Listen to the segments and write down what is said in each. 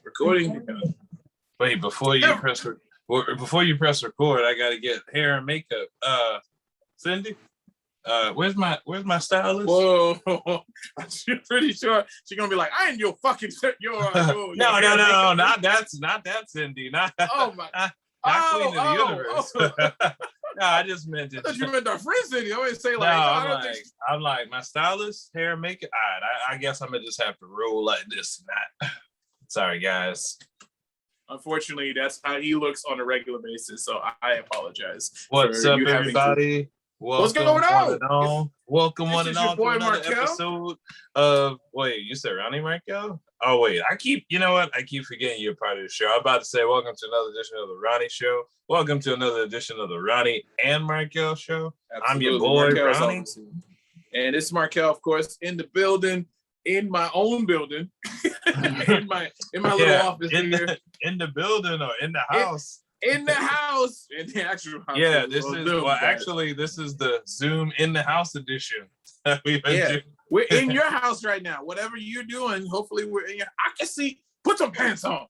Recording. Wait, before you press record, I gotta get hair and makeup. Cindy, where's my stylist? Whoa, I'm pretty sure she's gonna be like, I ain't your fucking no, not that Cindy, not Queen of the Universe. No, I just meant it. I thought you meant our friend Cindy. I always say like, I'm like my stylist, hair and makeup. All right, I guess I'm gonna just have to roll like this and that. Sorry, guys. Unfortunately, that's how he looks on a regular basis. So I apologize. What's up, everybody? What's going on? Welcome one and all to another Markell? episode of. Wait, you said Ronnie Markell? Oh wait, I keep forgetting you're part of the show. I'm about to say welcome to another edition of the Ronnie Show. Welcome to another edition of the Ronnie and Markell Show. Absolutely. I'm your boy Markell's Ronnie, and it's Markell, of course, in the building, in my own building, in my little office here. In the building or in the house. In the house, in the actual house. Yeah, this is the Zoom in the house edition. We're in your house right now. Whatever you're doing, hopefully we're in your. I can see. Put some pants on.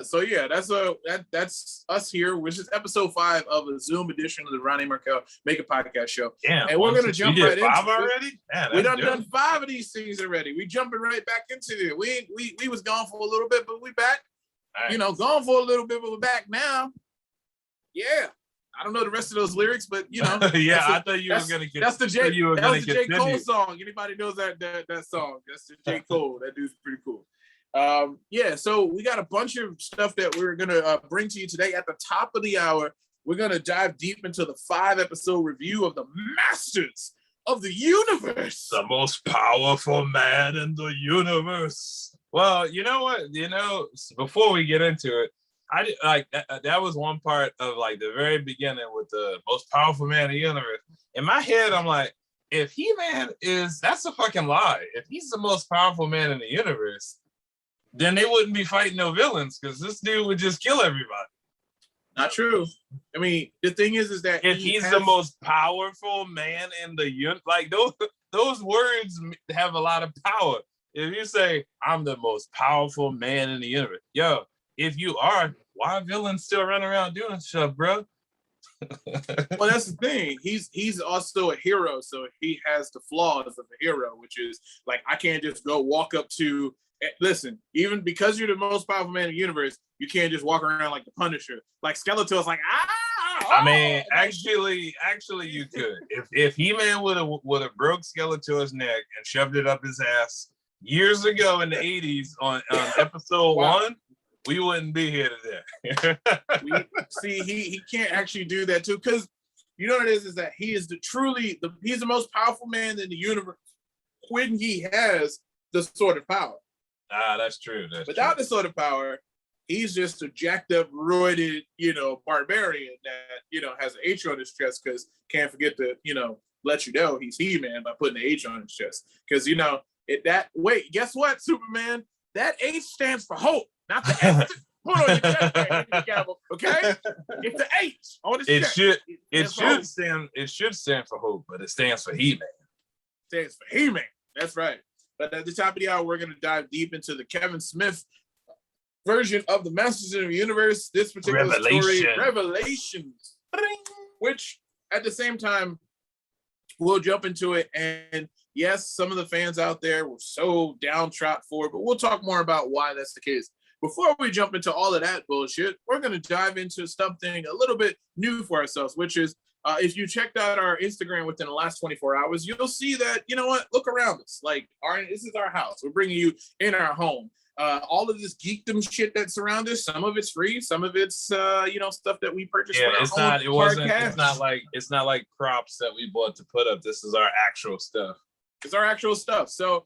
So yeah, that's us here, which is episode 5 of a Zoom edition of the Ronnie Markell Make a Podcast Show. Damn, and we're gonna jump right into 5 already. We done 5 of these things already. We jumping right back into it. We was gone for a little bit, but we back. Nice. You know, gone for a little bit, but we're back now. Yeah. I don't know the rest of those lyrics, but you know. Yeah, I thought you were gonna get. That's the J Cole song. Anybody knows that song? That's the J Cole. That dude's pretty cool. Yeah, so we got a bunch of stuff that we're gonna bring to you today. At the top of the hour, we're gonna dive deep into the 5-episode review of the Masters of the Universe, the most powerful man in the universe. Well, you know what? Before we get into it, I like that was one part of like the very beginning with the most powerful man in the universe. In my head, I'm like, if He-Man that's a fucking lie. If he's the most powerful man in the universe, then they wouldn't be fighting no villains because this dude would just kill everybody. Not true. I mean, the thing is that if he's the most powerful man in the universe, like those words have a lot of power. If you say, I'm the most powerful man in the universe, yo, if you are, why villains still running around doing stuff, bro? Well, that's the thing. He's also a hero, so he has the flaws of a hero, which is like, I can't just go walk up to, listen, even because you're the most powerful man in the universe, you can't just walk around like the Punisher. Like Skeletor's like, I mean, actually, you could. If He-Man would have broke Skeletor's neck and shoved it up his ass years ago in the 80s on episode 1, we wouldn't be here today. He can't actually do that too, because you know what it is that he is he's the most powerful man in the universe when he has the Sword of Power. That's true. Without the Sword of Power, he's just a jacked up, roided, barbarian that, has an H on his chest because can't forget to, let you know he's He-Man by putting the H on his chest. Because, guess what, Superman? That H stands for hope, not the S. Put on your chest right, okay? It's the H on his chest. It should stand for hope, but it stands for He-Man. Stands for He-Man. That's right. But at the top of the hour, we're going to dive deep into the Kevin Smith version of the Masters of the Universe. This particular story, Revelations, which at the same time, we'll jump into it. And yes, some of the fans out there were so downtrodden for it, but we'll talk more about why that's the case. Before we jump into all of that bullshit, we're going to dive into something a little bit new for ourselves, which is if you checked out our Instagram within the last 24 hours, you'll see that, you know what, look around us. Like, this is our house. We're bringing you in our home. All of this geekdom shit that surrounds us, some of it's free, some of it's, stuff that we purchased. Yeah, it's not like props that we bought to put up. This is our actual stuff. It's our actual stuff. So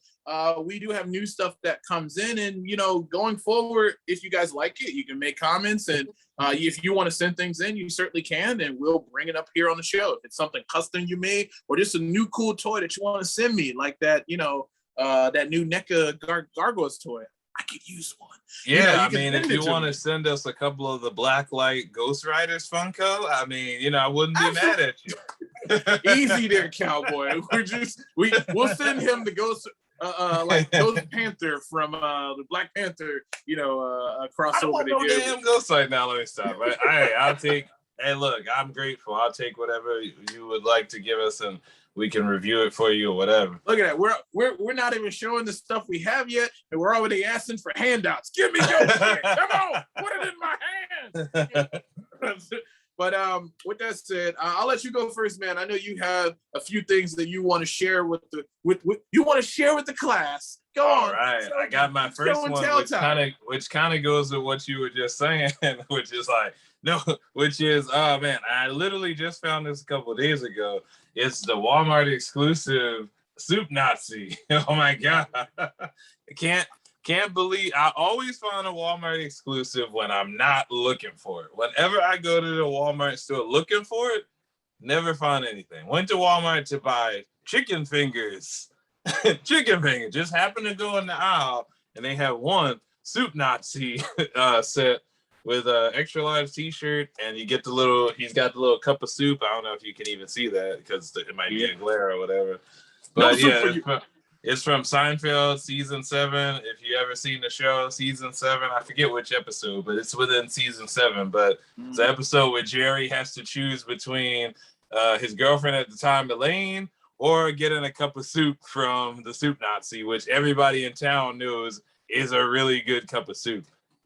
we do have new stuff that comes in, and going forward, if you guys like it, you can make comments, and if you want to send things in, you certainly can, and we'll bring it up here on the show. If it's something custom you made, or just a new cool toy that you want to send me, like that, that new NECA Gargoyles toy, I could use one. Yeah, if you want to send us a couple of the Blacklight Ghost Riders Funko, I wouldn't be mad at you. Easy there, cowboy. We'll send him the Ghost. like Ghost Panther from the Black Panther, crossover. I don't want no damn Ghost right now. Let me stop. I'll take. Hey, look, I'm grateful. I'll take whatever you would like to give us, and we can review it for you or whatever. Look at that. We're not even showing the stuff we have yet, and we're already asking for handouts. Give me your shit. Come on, put it in my hands. But with that said, I'll let you go first, man. I know you have a few things that you want to share with the class. Go on. All right, I got my first one, which kind of goes with what you were just saying, which is oh man, I literally just found this a couple of days ago. It's the Walmart exclusive Soup Nazi. Oh my god, I can't believe I always find a Walmart exclusive when I'm not looking for it. Whenever I go to the Walmart store looking for it, never find anything. Went to Walmart to buy chicken fingers. Just happened to go in the aisle and they have one Soup Nazi set with an extra large t-shirt, and he's got the little cup of soup. I don't know if you can even see that because it might be a glare or whatever. But it's from Seinfeld season 7. If you ever seen the show, season 7, I forget which episode, but it's within season 7. But it's an episode where Jerry has to choose between his girlfriend at the time, Elaine, or getting a cup of soup from the Soup Nazi, which everybody in town knows is a really good cup of soup.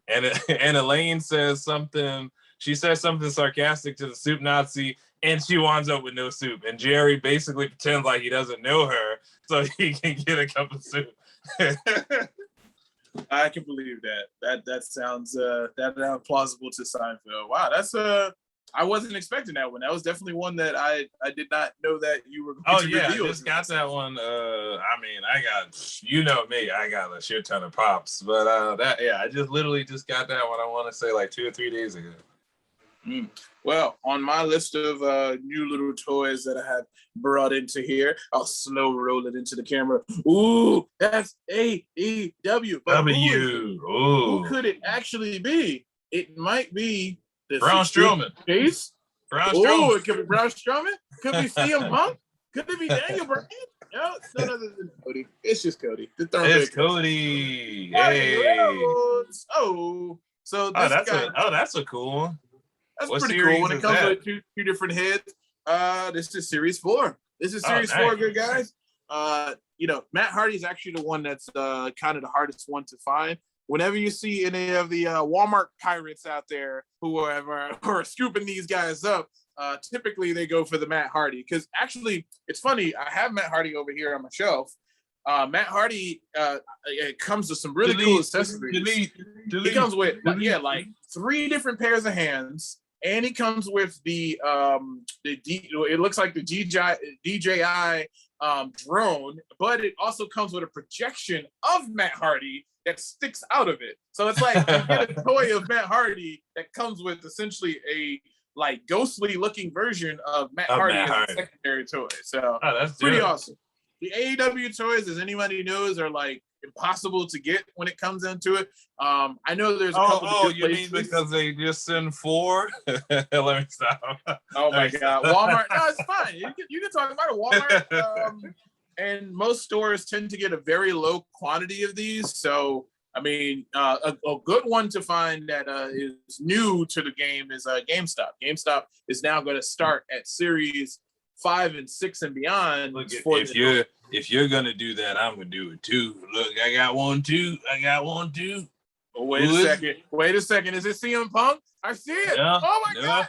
And Elaine says something. She says something sarcastic to the Soup Nazi, and she winds up with no soup. And Jerry basically pretends like he doesn't know her, so he can get a cup of soup. I can believe that. That sounds plausible to Seinfeld. Wow, that's I wasn't expecting that one. That was definitely one that I did not know that you were going to reveal. I just got that one. I got, me, I got a shit ton of pops. But I just literally just got that one, I want to say like 2 or 3 days ago. Well, on my list of new little toys that I have brought into here, I'll slow roll it into the camera. Ooh, that's AEW. But who could it actually be? It might be the Braun Strowman. Case. Oh, it could be Braun Strowman. Could be CM Punk. Could it be Daniel Bryan? No, it's none other than Cody. It's just Cody. It's Cody. Hey. Oh, so that's a cool one. That's pretty cool when it comes with two different heads. This is Series 4. This is Series 4, good guys. Matt Hardy is actually the one that's kind of the hardest one to find. Whenever you see any of the Walmart pirates out there who are scooping these guys up, typically they go for the Matt Hardy. Because actually, it's funny. I have Matt Hardy over here on my shelf. Matt Hardy, it comes with some really cool accessories. He comes with like 3 different pairs of hands, and he comes with it looks like the DJI drone, but it also comes with a projection of Matt Hardy that sticks out of it. So it's like you get a toy of Matt Hardy that comes with essentially a like ghostly looking version of Matt Hardy as a secondary toy. So that's pretty awesome. The AEW toys, as anybody knows, are like impossible to get when it comes into it. I know there's a couple of good places. Mean because they just send 4? Let me stop. Oh my God. Walmart. No, it's fine. You can talk about it. Walmart. And most stores tend to get a very low quantity of these. So, I mean, a good one to find that is new to the game is GameStop. GameStop is now going to start at Series 5 and 6 and beyond. Look, if you're gonna do that, I'm gonna do it too. Look, I got one too. Oh, wait a second. Is it CM Punk? I see it. Yeah, oh my God.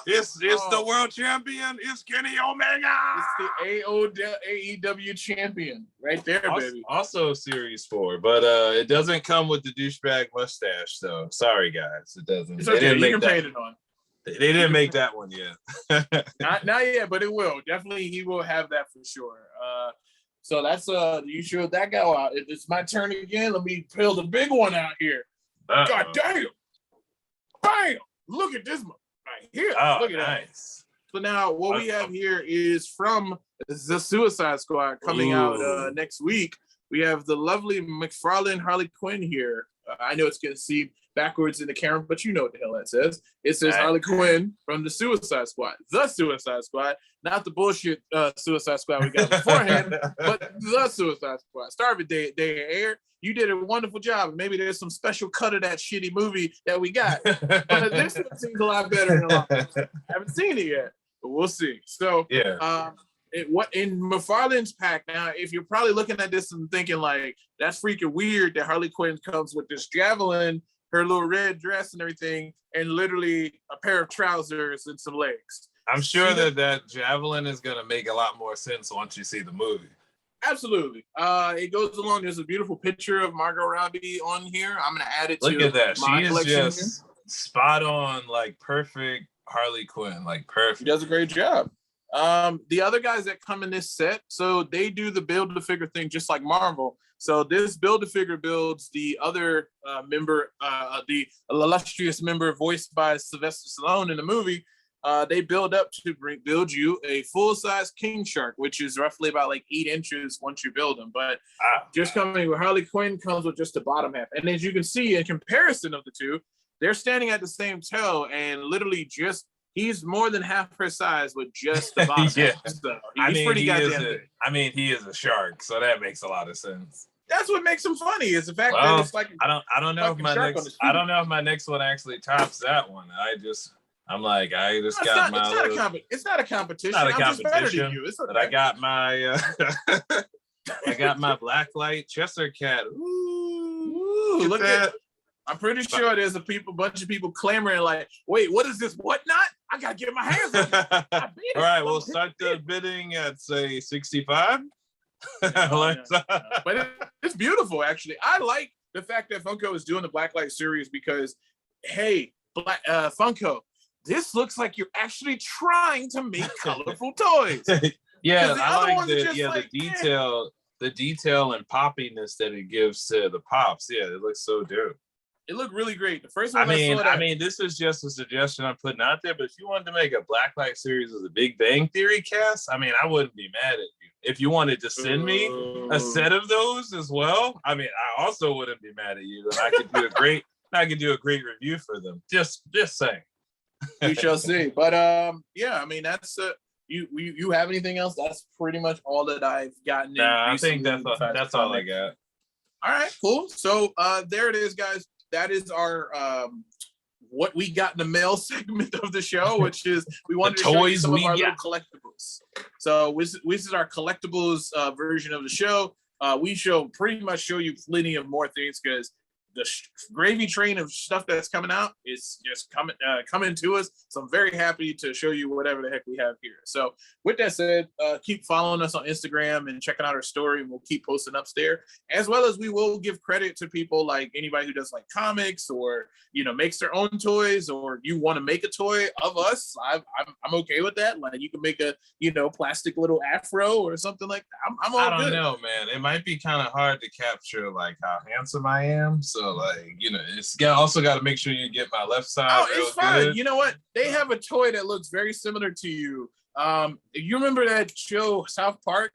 It's the world champion. It's Kenny Omega. It's the AEW champion right there, baby. Also Series 4, but it doesn't come with the douchebag mustache, though. Sorry, guys, it doesn't. It's okay. You can paint it on. They didn't make that one yet. not yet, but it will. Definitely, he will have that for sure. So that's you showed that guy out. It's my turn again. Let me peel the big one out here. God damn! Bam! Look at this one right here. Look at that. So now what we have here is from the Suicide Squad coming out next week. We have the lovely McFarlane Harley Quinn here. I know it's going to seem backwards in the camera, but you know what the hell that says. It says Harley Quinn from the Suicide Squad. The Suicide Squad, not the bullshit Suicide Squad we got beforehand, but the Suicide Squad. Starving Day air. You did a wonderful job. Maybe there's some special cut of that shitty movie that we got. But this one seems a lot better than a lot. I haven't seen it yet, but we'll see. So, what in McFarlane's pack now, if you're probably looking at this and thinking like, that's freaking weird that Harley Quinn comes with this javelin, her little red dress and everything, and literally a pair of trousers and some legs. I'm sure that javelin is going to make a lot more sense once you see the movie. Absolutely. It goes along. There's a beautiful picture of Margot Robbie on here. I'm going to add it Look to at that. my She is just here. spot on, like perfect Harley Quinn, like perfect. She does a great job. The other guys that come in this set, so they do the build-to-figure thing just like Marvel. So this build-to-figure builds the other member, the illustrious member voiced by Sylvester Stallone in the movie. They build up to build you a full-size king shark, which is roughly about like 8 inches once you build them. But just coming with Harley Quinn comes with just the bottom half. And as you can see, in comparison of the two, they're standing at the same toe and literally just he's more than half her size with just the bottom half. So he's pretty goddamn big. I mean, he is a shark, so that makes a lot of sense. That's what makes him funny is the fact that it's like I don't know if my next one actually tops that one. I just got my. It's not a competition. Not a I'm competition. just better than you. It's okay. But I got my. I got my blacklight Chester cat. Ooh, look at. I'm pretty sure there's a bunch of people clamoring like, wait, what is this? What not? I gotta get my hands on it. All right, we'll start the bidding at say 65. But it's beautiful, actually. I like the fact that Funko is doing the Blacklight series because, hey, Funko, this looks like you're actually trying to make colorful toys. Yeah, I like the detail and poppiness that it gives to the pops. Yeah, it looks so dope. It looked really great. The first one I mean, this is just a suggestion I'm putting out there, but if you wanted to make a Blacklight series as a Big Bang Theory cast, I mean, I wouldn't be mad at you. If you wanted to send me a set of those as well, I mean, I also wouldn't be mad at you. And I could do a great review for them. Just saying. We shall see. But yeah, I mean, that's you have anything else? That's pretty much all that I've gotten. Nah, I think that's all I got. All right, cool. So there it is, guys. That is our what we got in the mail segment of the show, which is we wanted to show you some of our little collectibles. So this is our collectibles version of the show. We pretty much show you plenty of more things because the gravy train of stuff that's coming out is just coming to us. So I'm very happy to show you whatever the heck we have here. So with that said, keep following us on Instagram and checking out our story, and we'll keep posting up there. As well as we will give credit to people like anybody who does like comics or makes their own toys, or you want to make a toy of us. I'm okay with that. Like you can make a plastic little afro or something like that. I'm all good. I don't know, man. It might be kind of hard to capture like how handsome I am. So like, it's also got to make sure you get my left side. Oh, it's fine. Good. You know what? They have a toy that looks very similar to you. You remember that show South Park?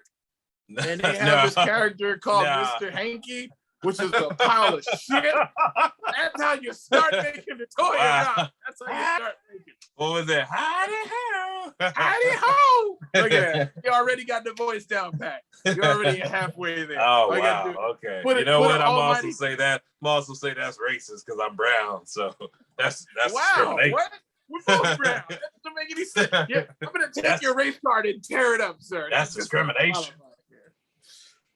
And they have this character called Mr. Hanky, which is a pile of shit. That's how you start making the toy. Wow. That's how you start making. What was it? Howdy ho! Howdy ho! Look at that. You already got the voice down pat. You're already halfway there. Oh, wow. Okay. You know what? I'm also say that's racist because I'm brown. So that's discrimination. What? We're both brown. That doesn't make any sense. Yeah, I'm going to take your race card and tear it up, sir. That's discrimination.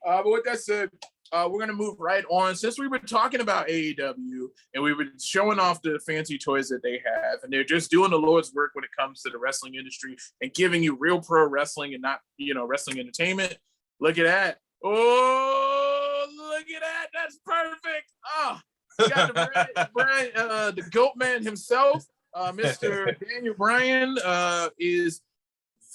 But with that said, we're going to move right on. Since we were talking about AEW and we were showing off the fancy toys that they have, and they're just doing the Lord's work when it comes to the wrestling industry and giving you real pro wrestling and not, wrestling entertainment. Look at that. Oh, look at that. That's perfect. Oh, you got the GOAT man himself. Mr. Daniel Bryan is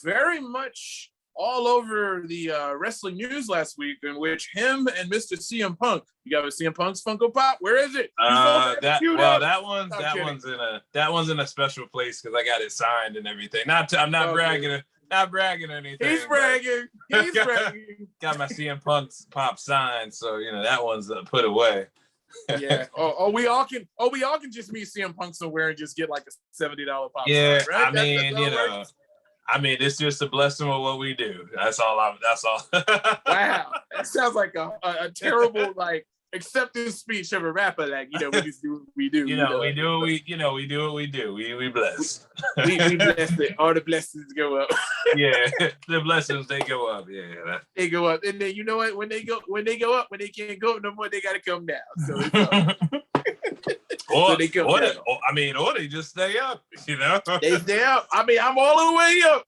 very much all over the wrestling news last week, in which him and Mr. CM Punk. You got a CM Punk's Funko Pop? Where is it? That one's in a special place because I got it signed and everything. I'm not bragging. Not bragging or anything. He's bragging. He's bragging. Got my CM Punk's Pop signed, so that one's put away. Yeah. We all can just meet CM Punk somewhere and just get like a $70 popcorn. Yeah, right? I mean, it's just a blessing with what we do. That's all. Wow, that sounds like a terrible like acceptance speech of a rapper. Like, we just do what we do. We do what we do. We bless. we bless it. All the blessings go up. Yeah, the blessings they go up. Yeah, they go up, and then you know what? When they go up, when they can't go up no more, they got to come down. So it's up. So they come down. Or they just stay up. They stay up. I mean, I'm all the way up.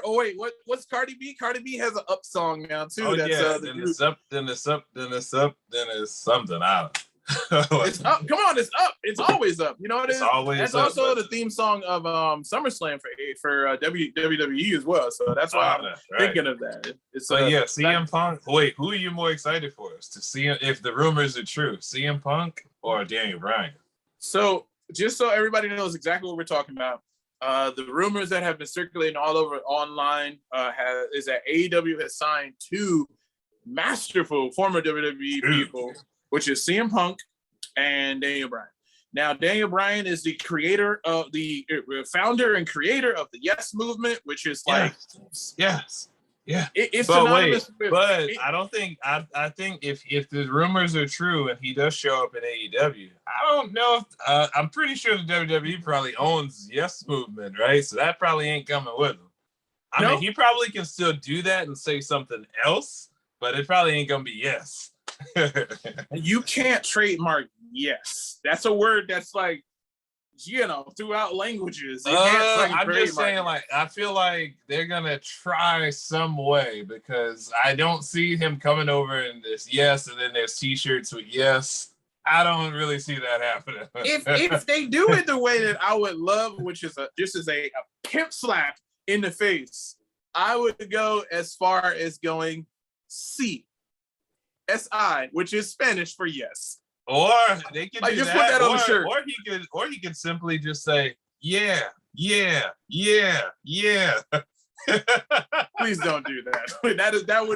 Wait, what's Cardi B? Cardi B has an up song now too. Oh, that's, then it's up, then it's up, then it's up, then it's something out. It's up. Come on, it's up. It's always up. You know what it is? Always that's up, also the theme song of SummerSlam for WWE as well. So that's why I'm thinking of that. CM Punk. Wait, who are you more excited for? To see if the rumors are true, CM Punk or Daniel Bryan? So just so everybody knows exactly what we're talking about, the rumors that have been circulating all over online is that AEW has signed two masterful former WWE people, which is CM Punk and Daniel Bryan. Now, Daniel Bryan is the founder and creator of the Yes Movement, which is like, it's synonymous. But I don't think. I think if the rumors are true and he does show up in AEW, I don't know. I'm pretty sure the WWE probably owns Yes Movement, right? So that probably ain't coming with him. I mean, he probably can still do that and say something else, but it probably ain't gonna be Yes. You can't trademark Yes. That's a word that's like, throughout languages. I'm just saying, like, I feel like they're gonna try some way, because I don't see him coming over in this Yes, and then there's T-shirts with Yes. I don't really see that happening. if they do it the way that I would love, which is just as a pimp slap in the face, I would go as far as going SI, which is Spanish for yes. Or they could just put that on the shirt. Or he could simply just say, yeah. Please don't do that.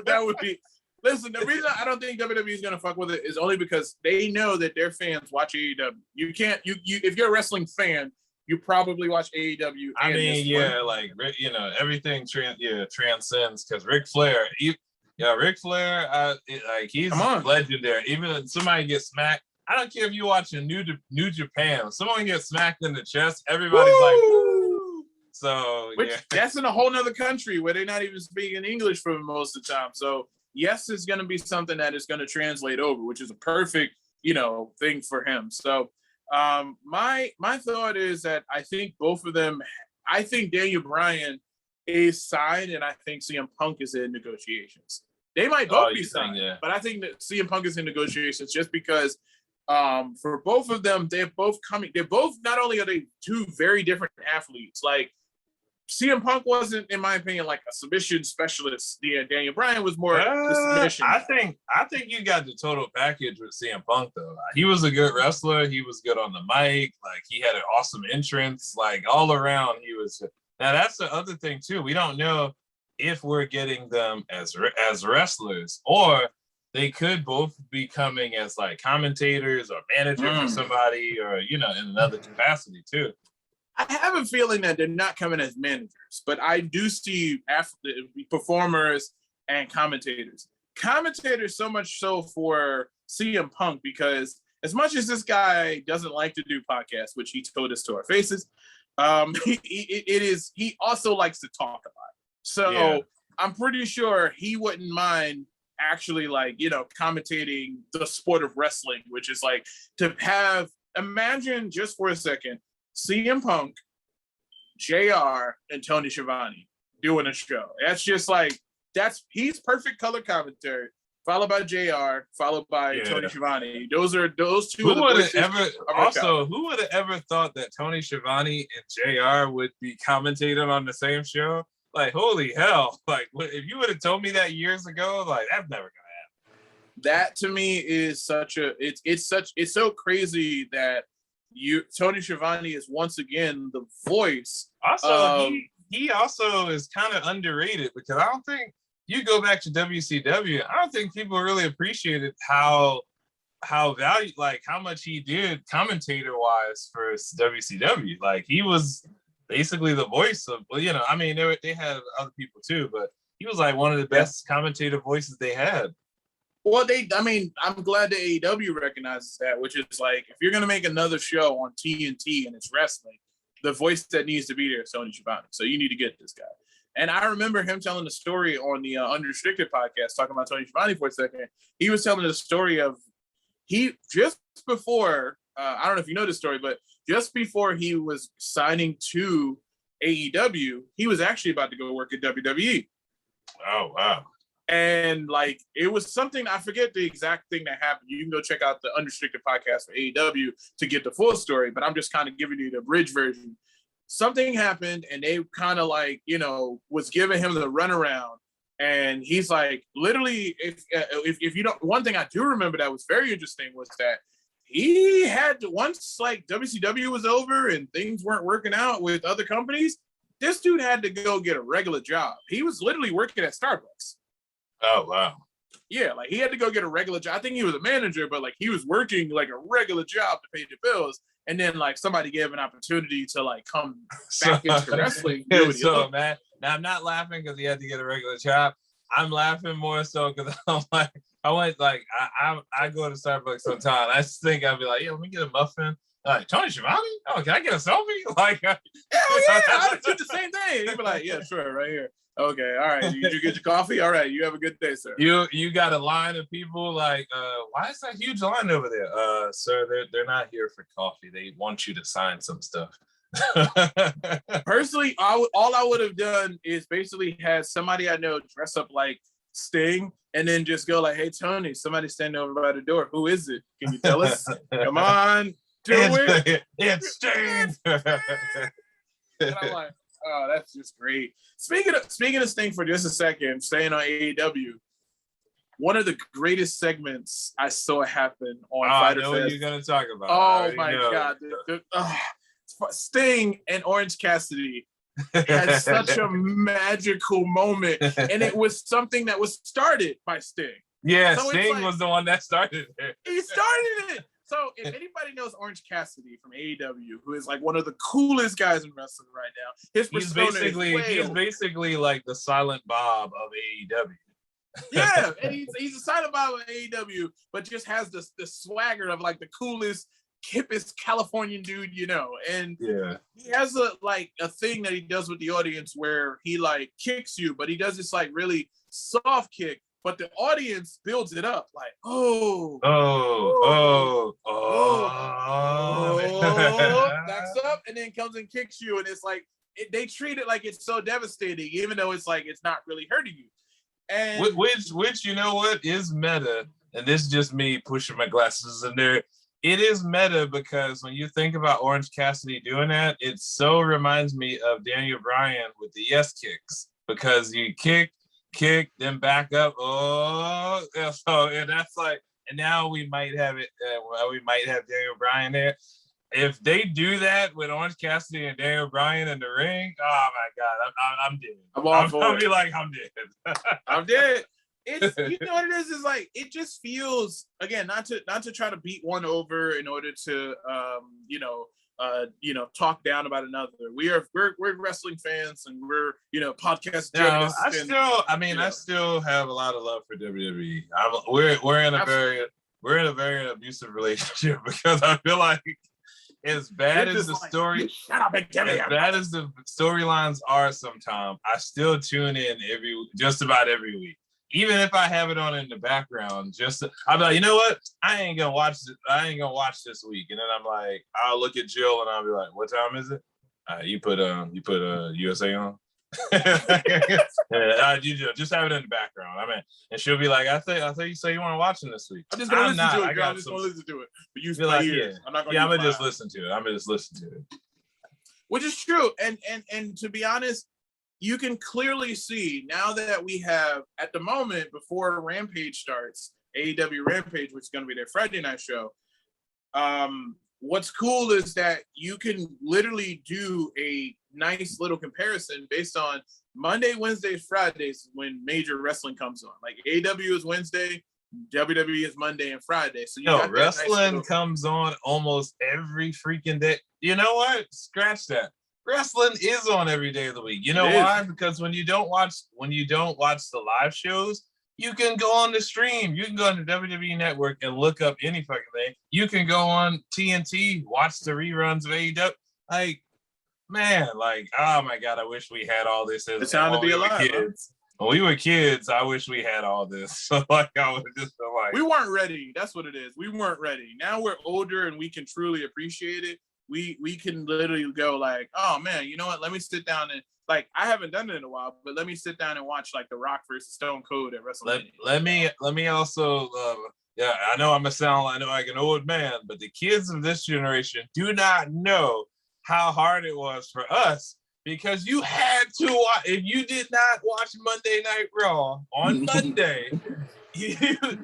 That would be. Listen, the reason I don't think WWE is gonna fuck with it is only because they know that their fans watch AEW. You can't. You if you're a wrestling fan, you probably watch AEW. I mean, everything transcends, because Ric Flair. Ric Flair, he's legendary. Even if somebody gets smacked, I don't care if you're watching New Japan. If someone gets smacked in the chest, everybody's like, woo! So, that's in a whole nother country where they're not even speaking English for most of the time. So, yes, it's going to be something that is going to translate over, which is a perfect, thing for him. So, my thought is that I think both of them, I think Daniel Bryan is signed, and I think CM Punk is in negotiations. They might both be signed, but I think that CM Punk is in negotiations just because for both of them, they're both not only are they two very different athletes. Like, CM Punk wasn't, in my opinion, like a submission specialist. Daniel Bryan was more the submission. I think you got the total package with CM Punk, though. He was a good wrestler. He was good on the mic. Like, he had an awesome entrance. Like, all around, he was. Now, that's the other thing, too. We don't know if we're getting them as wrestlers, or they could both be coming as like commentators or managers for somebody, or in another capacity too. I have a feeling that they're not coming as managers, but I do see performers and commentators. Commentators so much so for CM Punk, because as much as this guy doesn't like to do podcasts, which he told us to our faces, he also likes to talk about it. So I'm pretty sure he wouldn't mind actually commentating the sport of wrestling, which is like to imagine just for a second, CM Punk, JR, and Tony Schiavone doing a show. That's just he's perfect color commentary, followed by JR, followed by Tony Schiavone. Those two. Who would have ever thought that Tony Schiavone and JR would be commentating on the same show? Like, holy hell. Like, if you would have told me that years ago, like, that's never gonna happen. That to me is it's so crazy that Tony Schiavone is once again the voice. Also, he also is kind of underrated, because I don't think you go back to WCW, I don't think people really appreciated how valued, like how much he did commentator wise for WCW. Like he was basically the voice of, well, you know, I mean, they had other people too, but he was like one of the best commentator voices they had. Well, I'm glad the AEW recognizes that, which is like, if you're going to make another show on TNT and it's wrestling, the voice that needs to be there is Tony Schiavone. So you need to get this guy. And I remember him telling the story on the Unrestricted podcast, talking about Tony Schiavone for a second. He was telling the story of he just before, I don't know if you know this story, but just before he was signing to AEW, he was actually about to go work at WWE. Oh, wow. And like, it was something, I forget the exact thing that happened. You can go check out the Unrestricted podcast for AEW to get the full story, but I'm just kind of giving you the abridged version. Something happened and they kind of like, you know, was giving him the runaround. And he's like, literally, if you don't, one thing I do remember that was very interesting was that he had to, once like WCW was over and things weren't working out with other companies, this dude had to go get a regular job. He was literally working at Starbucks. Oh, wow. Yeah, like he had to go get a regular job. I think he was a manager, but like he was working like a regular job to pay the bills. And then like somebody gave an opportunity to like come back into wrestling. So, man, now I'm not laughing because he had to get a regular job. I'm laughing more so because I'm like, I go to Starbucks sometimes. I just think I'd be like, yeah, let me get a muffin. Like, Tony Schiavone? Oh, can I get a selfie? Like, hell yeah, I would do the same thing. He'd be like, yeah, sure, right here. Okay, all right. Did you get your coffee? All right, you have a good day, sir. You got a line of people like, why is that huge line over there? Sir, they're not here for coffee. They want you to sign some stuff. Personally, all I would have done is basically had somebody I know dress up like Sting and then just go like, hey, Tony, somebody standing over by the door. Who is it? Can you tell us? Come on, do it. It's Sting. And I'm like, oh, that's just great. Speaking of Sting for just a second, staying on AEW, one of the greatest segments I saw happen on Fighter Fest. I know what you're gonna talk about. Oh my God. Sting and Orange Cassidy had such a magical moment, and it was something that was started by Sting. Yeah, so Sting was the one that started it. He started it. So if anybody knows Orange Cassidy from AEW, who is like one of the coolest guys in wrestling right now, he's basically like the Silent Bob of AEW. Yeah, and he's a Silent Bob of AEW, but just has the swagger of like the coolest, hippest Californian dude, you know. And yeah, he has a thing that he does with the audience where he like kicks you, but he does this like really soft kick. But the audience builds it up like, backs up and then comes and kicks you. And it's like, they treat it like it's so devastating, even though it's like, it's not really hurting you. And which, you know what, is meta. And this is just me pushing my glasses in there. It is meta because when you think about Orange Cassidy doing that, it so reminds me of Daniel Bryan with the yes kicks, because you kick, then back up. Oh, so and that's like, and now we might have it. We might have Daniel Bryan there. If they do that with Orange Cassidy and Daniel Bryan in the ring, oh my God, I'm dead. I'll be like, I'm dead. I'm dead. It's, you know what it is? Is like, it just feels, again, not to try to beat one over in order to talk down about another. We're wrestling fans and we're, podcast journalists. I still have a lot of love for WWE. We're in a very abusive relationship because I feel like as bad as the storylines are sometimes, I still tune in just about every week. Even if I have it on in the background, I'll be like, you know what? I ain't gonna watch this week. And then I'm like, I'll look at Jill and I'll be like, what time is it? You put USA on. You just have it in the background. I mean, and she'll be like, I thought you say you weren't watching this week. I'm just gonna listen to it, girl. I'm just gonna listen to it. But use my ears. Yeah. I'm not gonna. I'm gonna just listen to it. Which is true. And to be honest, you can clearly see now that we have, at the moment, before Rampage starts, AEW Rampage, which is going to be their Friday night show, what's cool is that you can literally do a nice little comparison based on Monday, Wednesdays, Fridays is when major wrestling comes on. Like AEW is Wednesday, WWE is Monday and Friday. So you got wrestling comes on almost every freaking day. You know what? Scratch that. Wrestling is on every day of the week. You know why? Because when you don't watch the live shows, you can go on the stream. You can go on the WWE Network and look up any fucking thing. You can go on TNT, watch the reruns of AEW. Like, man, like, oh my God, I wish we had all this. It's time to be alive. Kids. When we were kids, I wish we had all this. So like, I was just like, we weren't ready. That's what it is. We weren't ready. Now we're older and we can truly appreciate it. We can literally go like, oh man, you know what? Let me sit down and like, I haven't done it in a while, but let me sit down and watch like The Rock versus Stone Cold at WrestleMania. Let me also, I know I know like an old man, but the kids of this generation do not know how hard it was for us because you had to watch. If you did not watch Monday Night Raw on Monday, you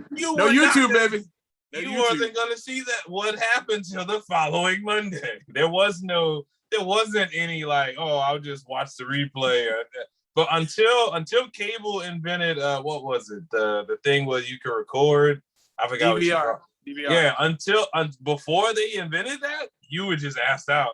no YouTube, baby. You wasn't going to see that. What happened till the following Monday? There wasn't any like, oh, I'll just watch the replay. But until cable invented, what was it? The thing where you could record. I forgot. DVR. Yeah, before they invented that, you were just asked out.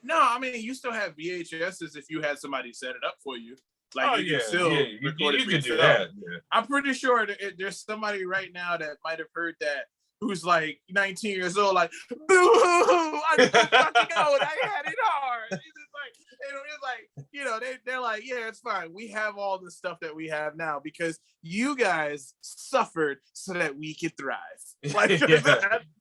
No, I mean you still have VHSs if you had somebody set it up for you. Like you could do that. Yeah. I'm pretty sure there's somebody right now that might have heard that who's like 19 years old, like, boo hoo, I'm just fucking old. I had it hard. It's like, you know, they're like, yeah, it's fine. We have all the stuff that we have now because you guys suffered so that we could thrive. Like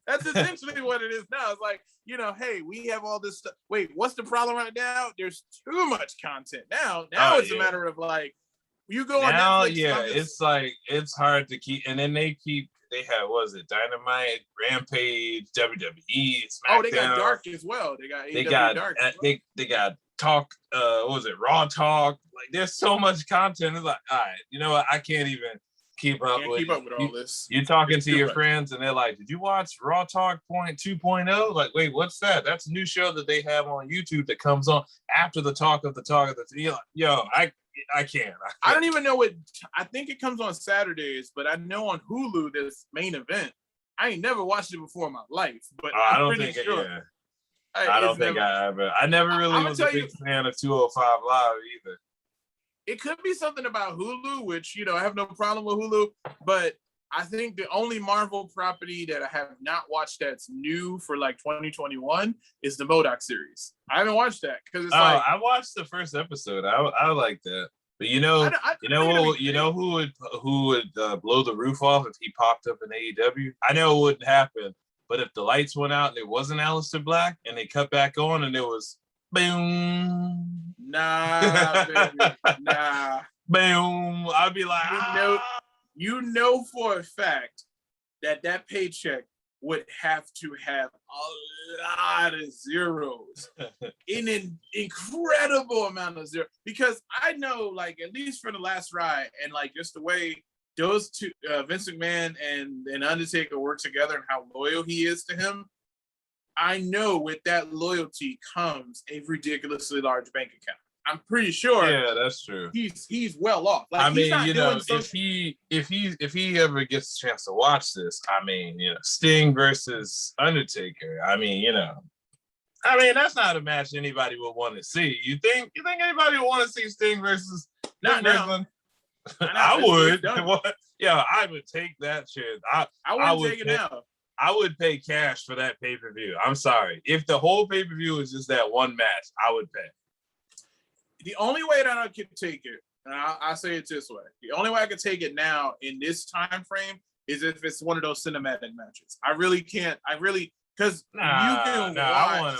that's essentially what it is now. It's like, you know, hey, we have all this stuff. Wait, what's the problem right now? There's too much content. Now it's a matter of like, you go on Netflix. Yeah, it's like it's hard to keep, and then they have, was it Dynamite, Rampage, WWE, SmackDown. Oh, they got Dark as well. They got Dark. They got Talk. What was it, Raw Talk? Like, there's so much content. It's like, all right, you know what? I can't even keep up with all this. You talking to your friends, and they're like, "Did you watch Raw Talk 2.0?" Like, wait, what's that? That's a new show that they have on YouTube that comes on after the talk of the talk of the. You're like, yo, I can't. I don't even know what. I think it comes on Saturdays, but I know on Hulu this main event. I ain't never watched it before in my life, but I don't think I never really was a big fan of 205 Live either. It could be something about Hulu, which, you know, I have no problem with Hulu, but I think the only Marvel property that I have not watched that's new for like 2021 is the MODOK series. I haven't watched that because it's like I watched the first episode. I like that, but you know who would blow the roof off if he popped up in AEW? I know it wouldn't happen, but if the lights went out and it wasn't Aleister Black and they cut back on and it was boom. Nah, baby. Nah. Boom. I'd be like, you know for a fact that paycheck would have to have a lot of zeros. An incredible amount of zeros. Because I know, like, at least for the last ride, and like just the way those two, Vince McMahon and Undertaker work together and how loyal he is to him, I know with that loyalty comes a ridiculously large bank account. I'm pretty sure. Yeah, that's true. He's well off. Like, I mean, you know, if he ever gets a chance to watch this, I mean, you know, Sting versus Undertaker. I mean, you know, that's not a match anybody would want to see. You think anybody would want to see Sting versus? Not now. I would. Yeah, I would take that shit. I would take it now. I would pay cash for that pay-per-view. I'm sorry. If the whole pay-per-view was just that one match, I would pay. The only way that I could take it, and I say it this way, the only way I could take it now in this time frame is if it's one of those cinematic matches. I really can't. Because you can watch. I want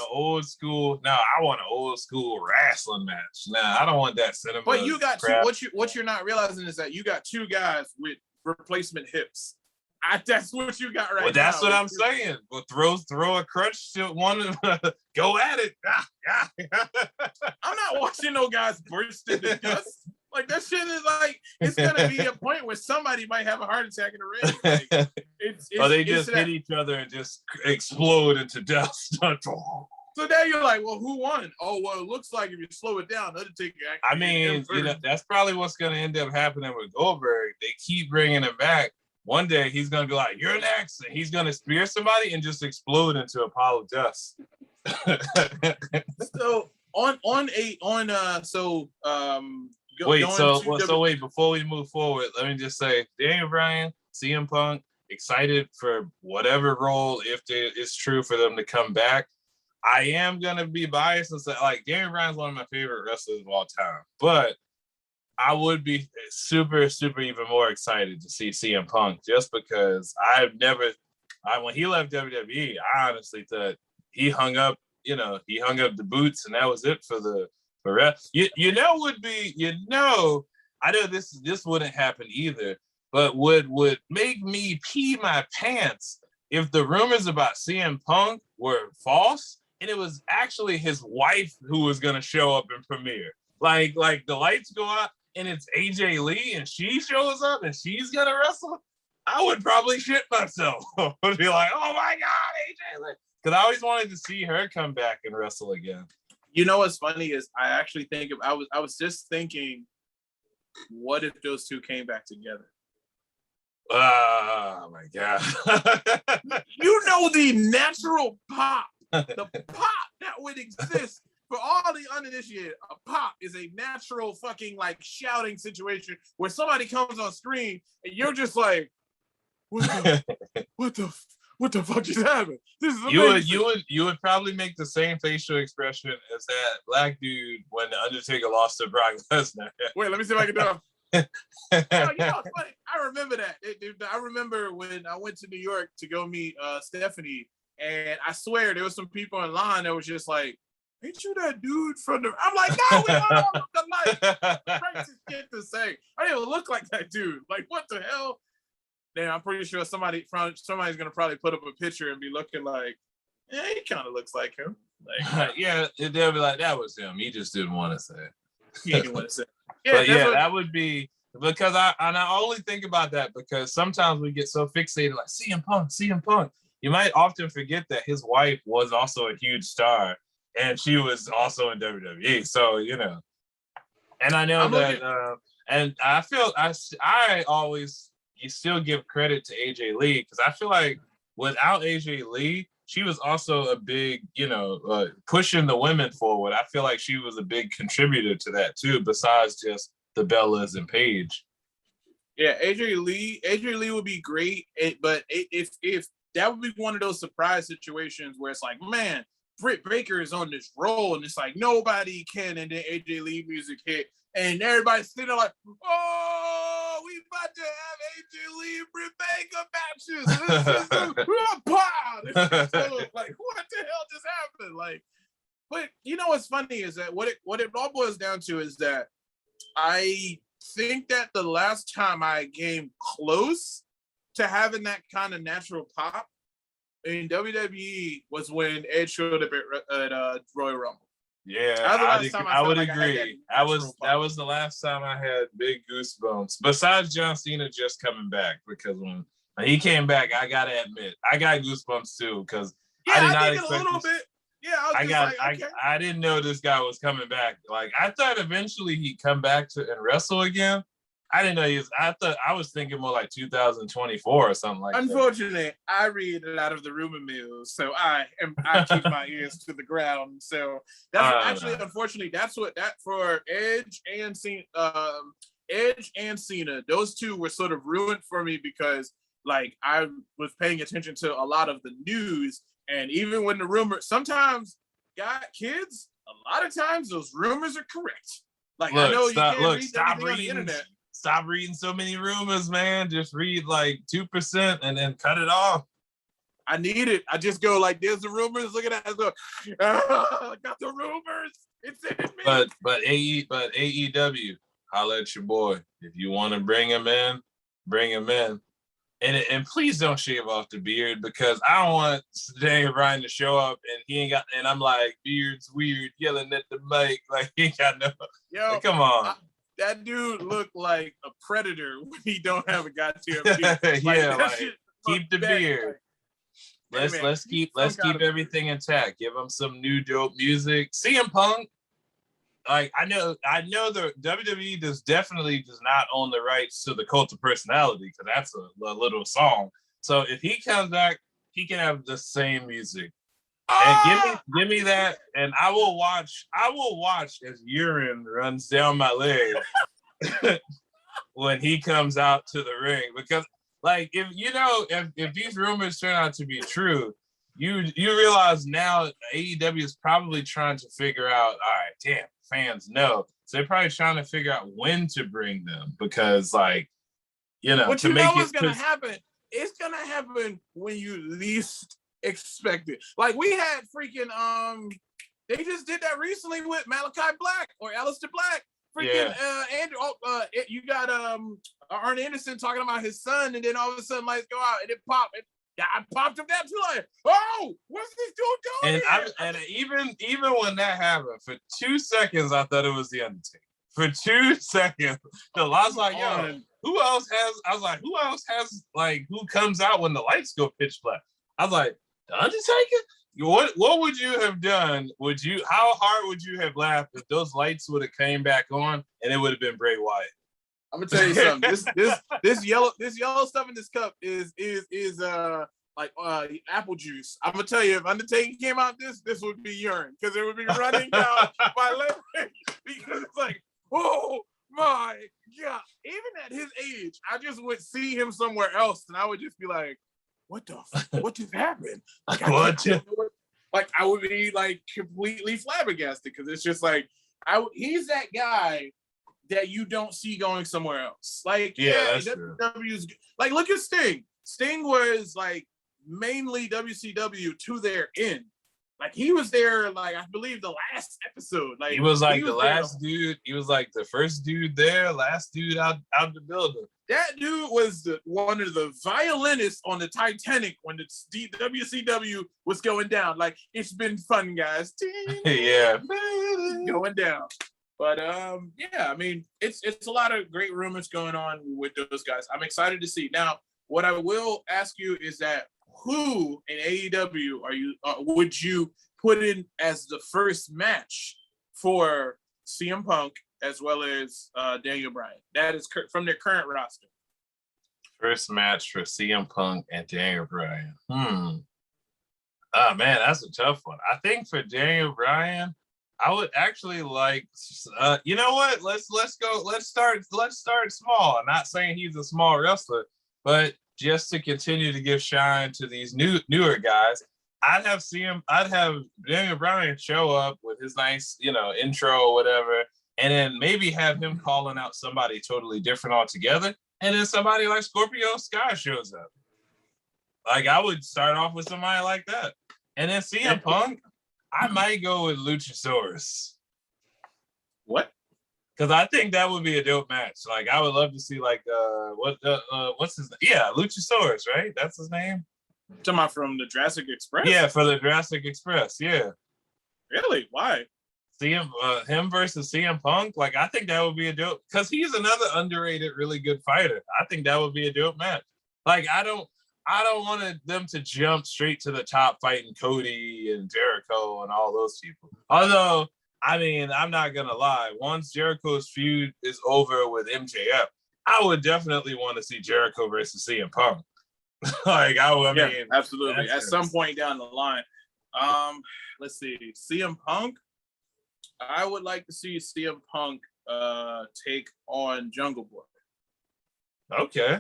an old school wrestling match. I don't want that cinema. But you got what you're not realizing is that you got two guys with replacement hips. That's what you got right now. Well, that's what I'm saying. Well, throw a crutch to one and go at it. I'm not watching no guys burst into dust. Like, that shit is like, it's gonna be a point where somebody might have a heart attack in the ring. Like, they just hit each other and just explode into dust. So now you're like, well, who won? Oh, well, it looks like if you slow it down, Undertaker. I mean, that's probably what's going to end up happening with Goldberg. They keep bringing him back. One day he's going to be like, "You're next," and he's going to spear somebody and just explode into a pile of dust. So wait, before we move forward, let me just say, Daniel Bryan, CM Punk, excited for whatever role, if it's true for them to come back. I am gonna be biased and say, like, Daniel Bryan's one of my favorite wrestlers of all time, but I would be super, super even more excited to see CM Punk, just because when he left WWE, I honestly thought he hung up the boots and that was it for rest. I know this wouldn't happen either, but would make me pee my pants if the rumors about CM Punk were false and it was actually his wife who was gonna show up and premiere. Like the lights go out and it's AJ Lee and she shows up and she's gonna wrestle. I would probably shit myself. I would be like, oh my God, AJ Lee. Because I always wanted to see her come back and wrestle again. You know what's funny is I actually think I was just thinking, what if those two came back together? Oh my God. You know the natural pop, the pop that would exist for all the uninitiated. A pop is a natural fucking like shouting situation where somebody comes on screen and you're just like, what the fuck just happened? This is amazing. You would probably make the same facial expression as that black dude when the Undertaker lost to Brock Lesnar. Wait, let me see if I can do it. You know, it's funny. I remember that. I remember when I went to New York to go meet Stephanie, and I swear there was some people in line that was just like, "Ain't you that dude from the?" I'm like, "No, we all look alike." Racist shit to say. I didn't even look like that dude. Like, what the hell? Then I'm pretty sure somebody's gonna probably put up a picture and be looking like, "Yeah, he kind of looks like him." Like, yeah, they'll be like, "That was him. He just didn't want to say it." He didn't want to say it. Yeah, that would be, because I only think about that because sometimes we get so fixated like CM Punk. You might often forget that his wife was also a huge star and she was also in WWE. So, and I know and I feel I always, you still give credit to AJ Lee because I feel like without AJ Lee, she was also a big, pushing the women forward. I feel like she was a big contributor to that too, besides just the Bellas and Paige. Yeah, AJ Lee would be great, but if that would be one of those surprise situations where it's like, man, Britt Baker is on this roll, and it's like nobody can, and then AJ Lee music hit, and everybody's sitting there like, oh, we about to have AJ Lee and Britt Baker matches. Like, what the hell just happened? Like, but you know what's funny is that what it all boils down to is that I think that the last time I came close to having that kind of natural pop in WWE was when Edge showed up at Royal Rumble. Yeah, I would agree. That was the last time I had big goosebumps. Besides John Cena just coming back, because when he came back, I gotta admit, I got goosebumps too because I did not expect a little bit. Yeah, I didn't know this guy was coming back. Like, I thought eventually he'd come back and wrestle again. I didn't know I was thinking more like 2024 or something like Unfortunately, that. I read a lot of the rumor mills, so I keep my ears to the ground. So that's unfortunately, that's what for Edge and Cena, those two were sort of ruined for me because like I was paying attention to a lot of the news, and even when the rumor sometimes got kids, a lot of times those rumors are correct. Like, I know you can't read everything on the internet. Stop reading so many rumors, man. Just read like 2% and then cut it off. I need it. I just go like, there's the rumors. Look at that. I go, I got the rumors. It's in me. But AEW, holla at your boy. If you want to bring him in, bring him in. And please don't shave off the beard because I don't want Daniel Bryan to show up and he ain't got, and I'm like, beard's weird, yelling at the mic like he ain't got no. Yo, like, come on. That dude looked like a predator when he don't have a goddamn beard. Keep the beard. Let's keep everything intact. Give them some new dope music. CM Punk, like I know the WWE does not own the rights to the Cult of Personality because that's a little song. So if he comes back, he can have the same music. And give me that, and I will watch as urine runs down my leg when he comes out to the ring. Because like if these rumors turn out to be true, you realize now AEW is probably trying to figure out, all right, damn, fans know. So they're probably trying to figure out when to bring them because but to make what's gonna happen. It's gonna happen when you least expect it. Like we had freaking they just did that recently with Malachi Black or Aleister Black. Freaking Andrew. You got Arn Anderson talking about his son, and then all of a sudden lights go out and it popped. I popped him that too, like, oh, what's this dude doing? And even when that happened, for 2 seconds, I thought it was the Undertaker. For 2 seconds, I was like, yo, who else has like who comes out when the lights go pitch black? I was like, the Undertaker? What would you have done? How hard would you have laughed if those lights would have came back on and it would have been Bray Wyatt? I'm gonna tell you something. This yellow stuff in this cup is like apple juice. I'm gonna tell you, if Undertaker came out this would be urine because it would be running down my leg because it's like, oh my God. Even at his age, I just would see him somewhere else and I would just be like, what just happened? Like, I would be like completely flabbergasted because it's just like he's that guy that you don't see going somewhere else. Like, that's true. WW's like, look at Sting. Sting was like mainly WCW to their end. Like he was there, like I believe the last episode. Like he was like the last dude. He was like the first dude there, last dude out the building. That dude was one of the violinists on the Titanic when the WCW was going down. Like, it's been fun, guys. Yeah, going down. But I mean, it's a lot of great rumors going on with those guys. I'm excited to see. Now, what I will ask you is that who in AEW would you put in as the first match for CM Punk as well as Daniel Bryan? That is from their current roster. First match for CM Punk and Daniel Bryan. Oh man, that's a tough one. I think for Daniel Bryan, I would actually like. You know what? Let's go. Let's start small. I'm not saying he's a small wrestler, but just to continue to give shine to these newer guys, I'd have Daniel Bryan show up with his nice, intro or whatever, and then maybe have him calling out somebody totally different altogether, and then somebody like Scorpio Sky shows up. Like I would start off with somebody like that, and then CM Punk, I might go with Luchasaurus. What? Because I think that would be a dope match. Like I would love to see like what's his name? Yeah, Luchasaurus, right? That's his name. Talking about from the Jurassic Express? Yeah, for the Jurassic Express. Yeah. Really? Why? Him versus CM Punk. Like I think that would be a dope because he's another underrated, really good fighter. I think that would be a dope match. Like I don't want them to jump straight to the top fighting Cody and Jericho and all those people. Although, I mean, I'm not gonna lie. Once Jericho's feud is over with MJF, I would definitely want to see Jericho versus CM Punk. Like I mean, absolutely. At some point down the line, let's see, CM Punk. I would like to see CM Punk take on Jungle Boy. Okay.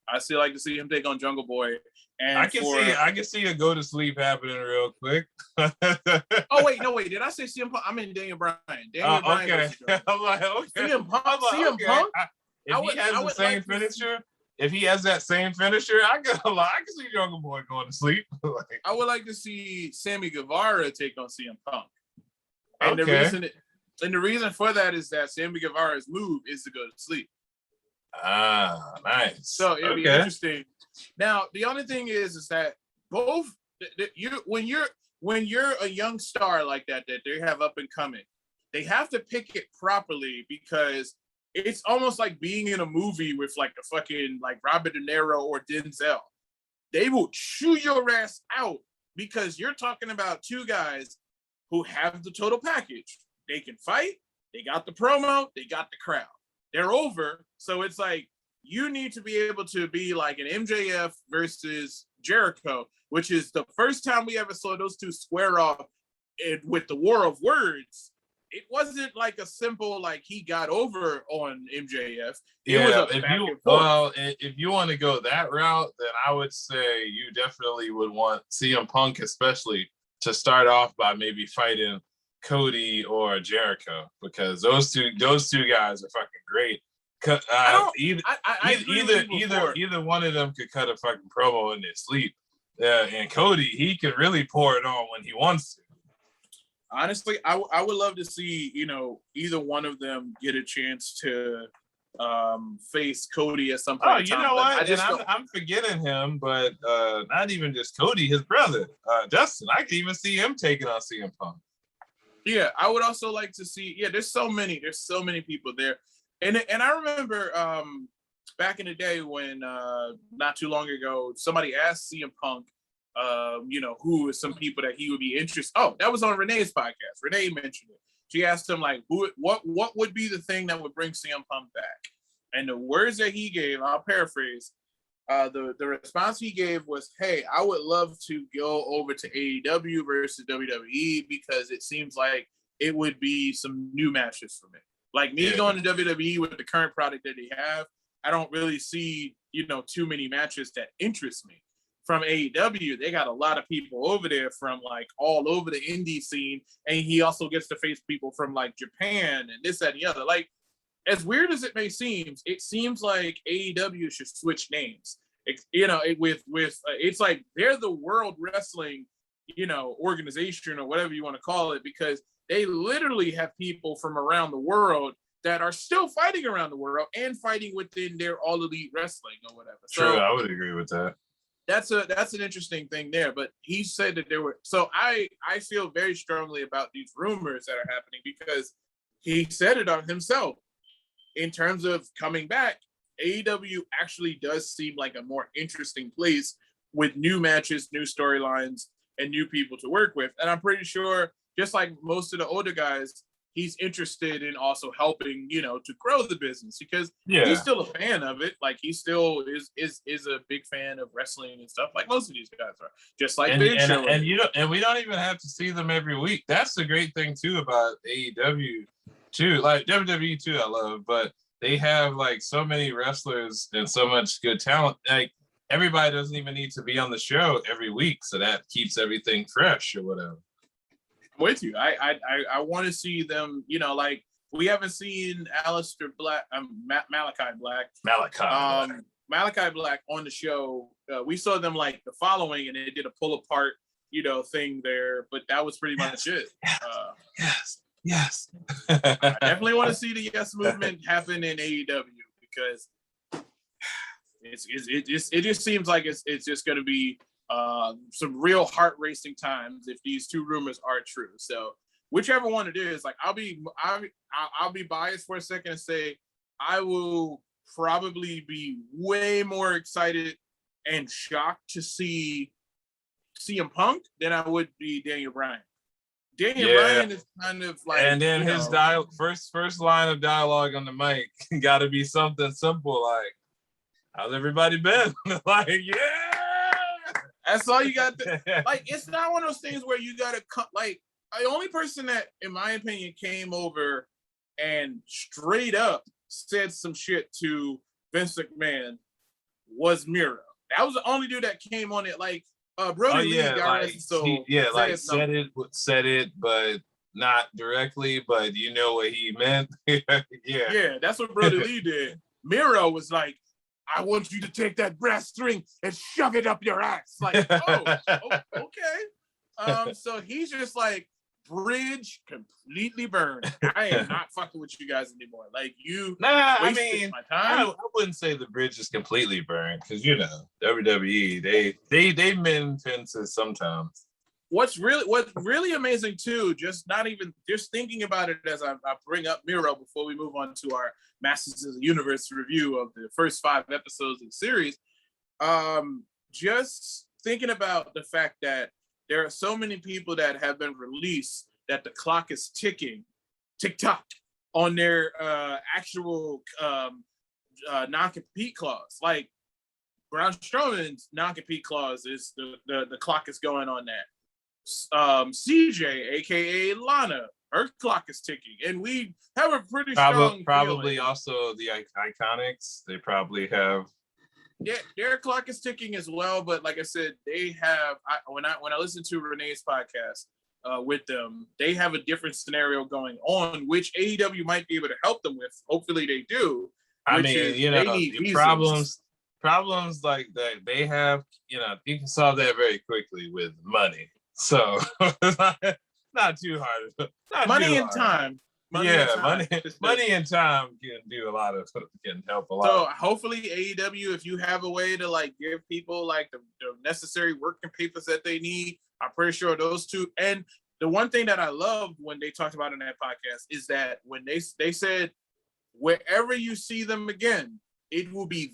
I still like to see him take on Jungle Boy. And I can see a go to sleep happening real quick. Oh wait, no wait. Did I say CM Punk? I mean Daniel Bryan. Daniel Bryan. Okay. I'm like, okay. CM Punk. If he has the same finisher, if he has that same finisher, I can see Jungle Boy going to sleep. I would like to see Sammy Guevara take on CM Punk. And the reason for that is that Sammy Guevara's move is to go to sleep. Ah, nice. So it'll be interesting. Now, the only thing is that both when you're a young star like that they have up and coming, they have to pick it properly because it's almost like being in a movie with like a fucking like Robert De Niro or Denzel. they will chew your ass out because you're talking about two guys who have the total package. They can fight, they got the promo, they got the crowd. They're over. So it's like, you need to be able to be like an MJF versus Jericho, which is the first time we ever saw those two square off with the war of words. It wasn't like a simple, like he got over on MJF. If you want to go that route, then I would say you definitely would want CM Punk, especially, to start off by maybe fighting Cody or Jericho, because those two guys are fucking great. Either one of them could cut a fucking promo in their sleep. And Cody, he can really pour it on when he wants to. Honestly, I would love to see, either one of them get a chance to face Cody at some point. Oh, you know what? I'm forgetting him, but not even just Cody, his brother, Dustin. I can even see him taking on CM Punk. Yeah, I would also like to see. Yeah, there's so many people there, and I remember back in the day when not too long ago somebody asked CM Punk, who is some people that he would be interested. Oh, that was on Renee's podcast. Renee mentioned it. She asked him like, what would be the thing that would bring CM Punk back? And the words that he gave, I'll paraphrase. The response he gave was, "Hey, I would love to go over to AEW versus WWE because it seems like it would be some new matches for me. Like me going to WWE with the current product that they have, I don't really see, too many matches that interest me. From AEW, they got a lot of people over there from like all over the indie scene, and he also gets to face people from like Japan and this, that, and the other. Like, as weird as it may seem, it seems like AEW should switch names. It's like they're the World Wrestling, organization or whatever you want to call it, because they literally have people from around the world that are still fighting around the world and fighting within their All Elite Wrestling or whatever. True, I would agree with that. That's an interesting thing there, but he said that there were. So I feel very strongly about these rumors that are happening because he said it on himself. In terms of coming back, AEW actually does seem like a more interesting place with new matches, new storylines, and new people to work with. And I'm pretty sure, just like most of the older guys, he's interested in also helping, to grow the business because he's still a fan of it. Like he still is a big fan of wrestling and stuff, like most of these guys are. Just like and we don't even have to see them every week. That's the great thing too about AEW too. Like WWE too, I love, but they have like so many wrestlers and so much good talent. Like everybody doesn't even need to be on the show every week, so that keeps everything fresh or whatever. With you, I want to see them. Like we haven't seen Aleister Black, Malachi Black on the show. We saw them like the following, and they did a pull apart, thing there. But that was pretty much it. Yes. I definitely want to see the Yes movement happen in AEW because it just seems like it's just going to be some real heart racing times if these two rumors are true. So whichever one it is, like I'll be biased for a second and say I will probably be way more excited and shocked to see CM Punk than I would be Daniel Bryan. Daniel Bryan is kind of like, and then his first line of dialogue on the mic got to be something simple like, "How's everybody been?" Like, that's all you got. Like, it's not one of those things where you got to cut. Like, the only person that, in my opinion, came over and straight up said some shit to Vince McMahon was Miro. That was the only dude that came on it. Like, Brody Lee got said it, but not directly. But you know what he meant. Yeah, that's what Brody Lee did. Miro was like, "I want you to take that brass string and shove it up your ass." Like, okay. So he's just like, bridge completely burned. I am not fucking with you guys anymore. Like, you wasted my time. I wouldn't say the bridge is completely burned because WWE they mend fences sometimes. What's really amazing too, just thinking about it as I bring up Miro before we move on to our Masters of the Universe review of the first 5 episodes of the series. just thinking about the fact that there are so many people that have been released that the clock is ticking, tick-tock, on their actual non-compete clause. Like Braun Strowman's non-compete clause is the clock is going on that. CJ, aka Lana, her clock is ticking, and we have a pretty strong probably feeling. Also the Iconics. They probably have. Yeah, their clock is ticking as well. But like I said, they have. When I listen to Renee's podcast with them, they have a different scenario going on, which AEW might be able to help them with. Hopefully, they do. I mean, they need problems like that they have. You can solve that very quickly with money. So not too hard. Money and time. Money and time can do a lot of, can help a lot. So hopefully AEW, if you have a way to like give people like the necessary working papers that they need, I'm pretty sure those two. And the one thing that I loved when they talked about in that podcast is that when they said, wherever you see them again, it will be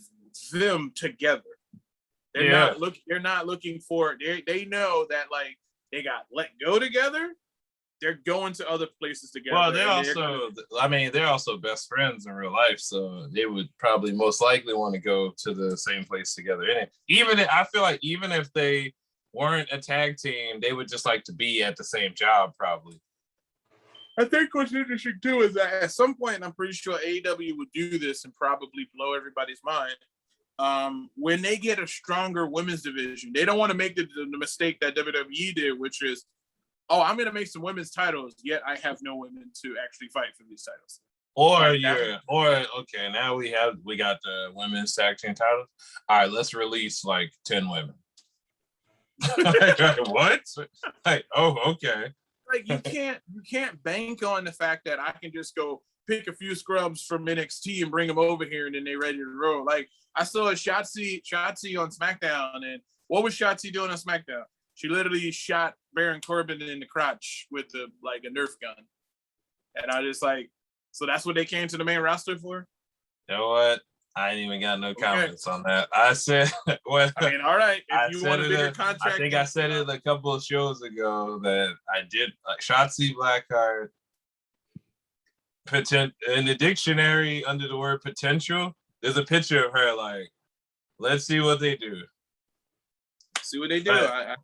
them together. They're not looking for, they know that like they got let go together. They're going to other places together. Well, they're also best friends in real life, so they would probably most likely want to go to the same place together. And I feel like even if they weren't a tag team, they would just like to be at the same job, probably. I think what's interesting too is that at some point, I'm pretty sure AEW would do this and probably blow everybody's mind. When they get a stronger women's division, they don't want to make the mistake that WWE did, which is, oh, I'm going to make some women's titles, yet I have no women to actually fight for these titles. Now we got the women's tag team titles. All right, let's release like 10 women. What? Like, oh, okay. Like you can't bank on the fact that I can just go pick a few scrubs from NXT and bring them over here and then they're ready to roll. Like I saw a Shotzi on SmackDown, and what was Shotzi doing on SmackDown? She literally shot Baron Corbin in the crotch with a Nerf gun. And I just like, so that's what they came to the main roster for? You know what? I ain't even got no comments on that. I said, well, I mean, all right. If you want a bigger contract. I think I said it a couple of shows ago that I did Shotzi Blackheart. In the dictionary under the word potential, there's a picture of her like, let's see what they do. See what they do. I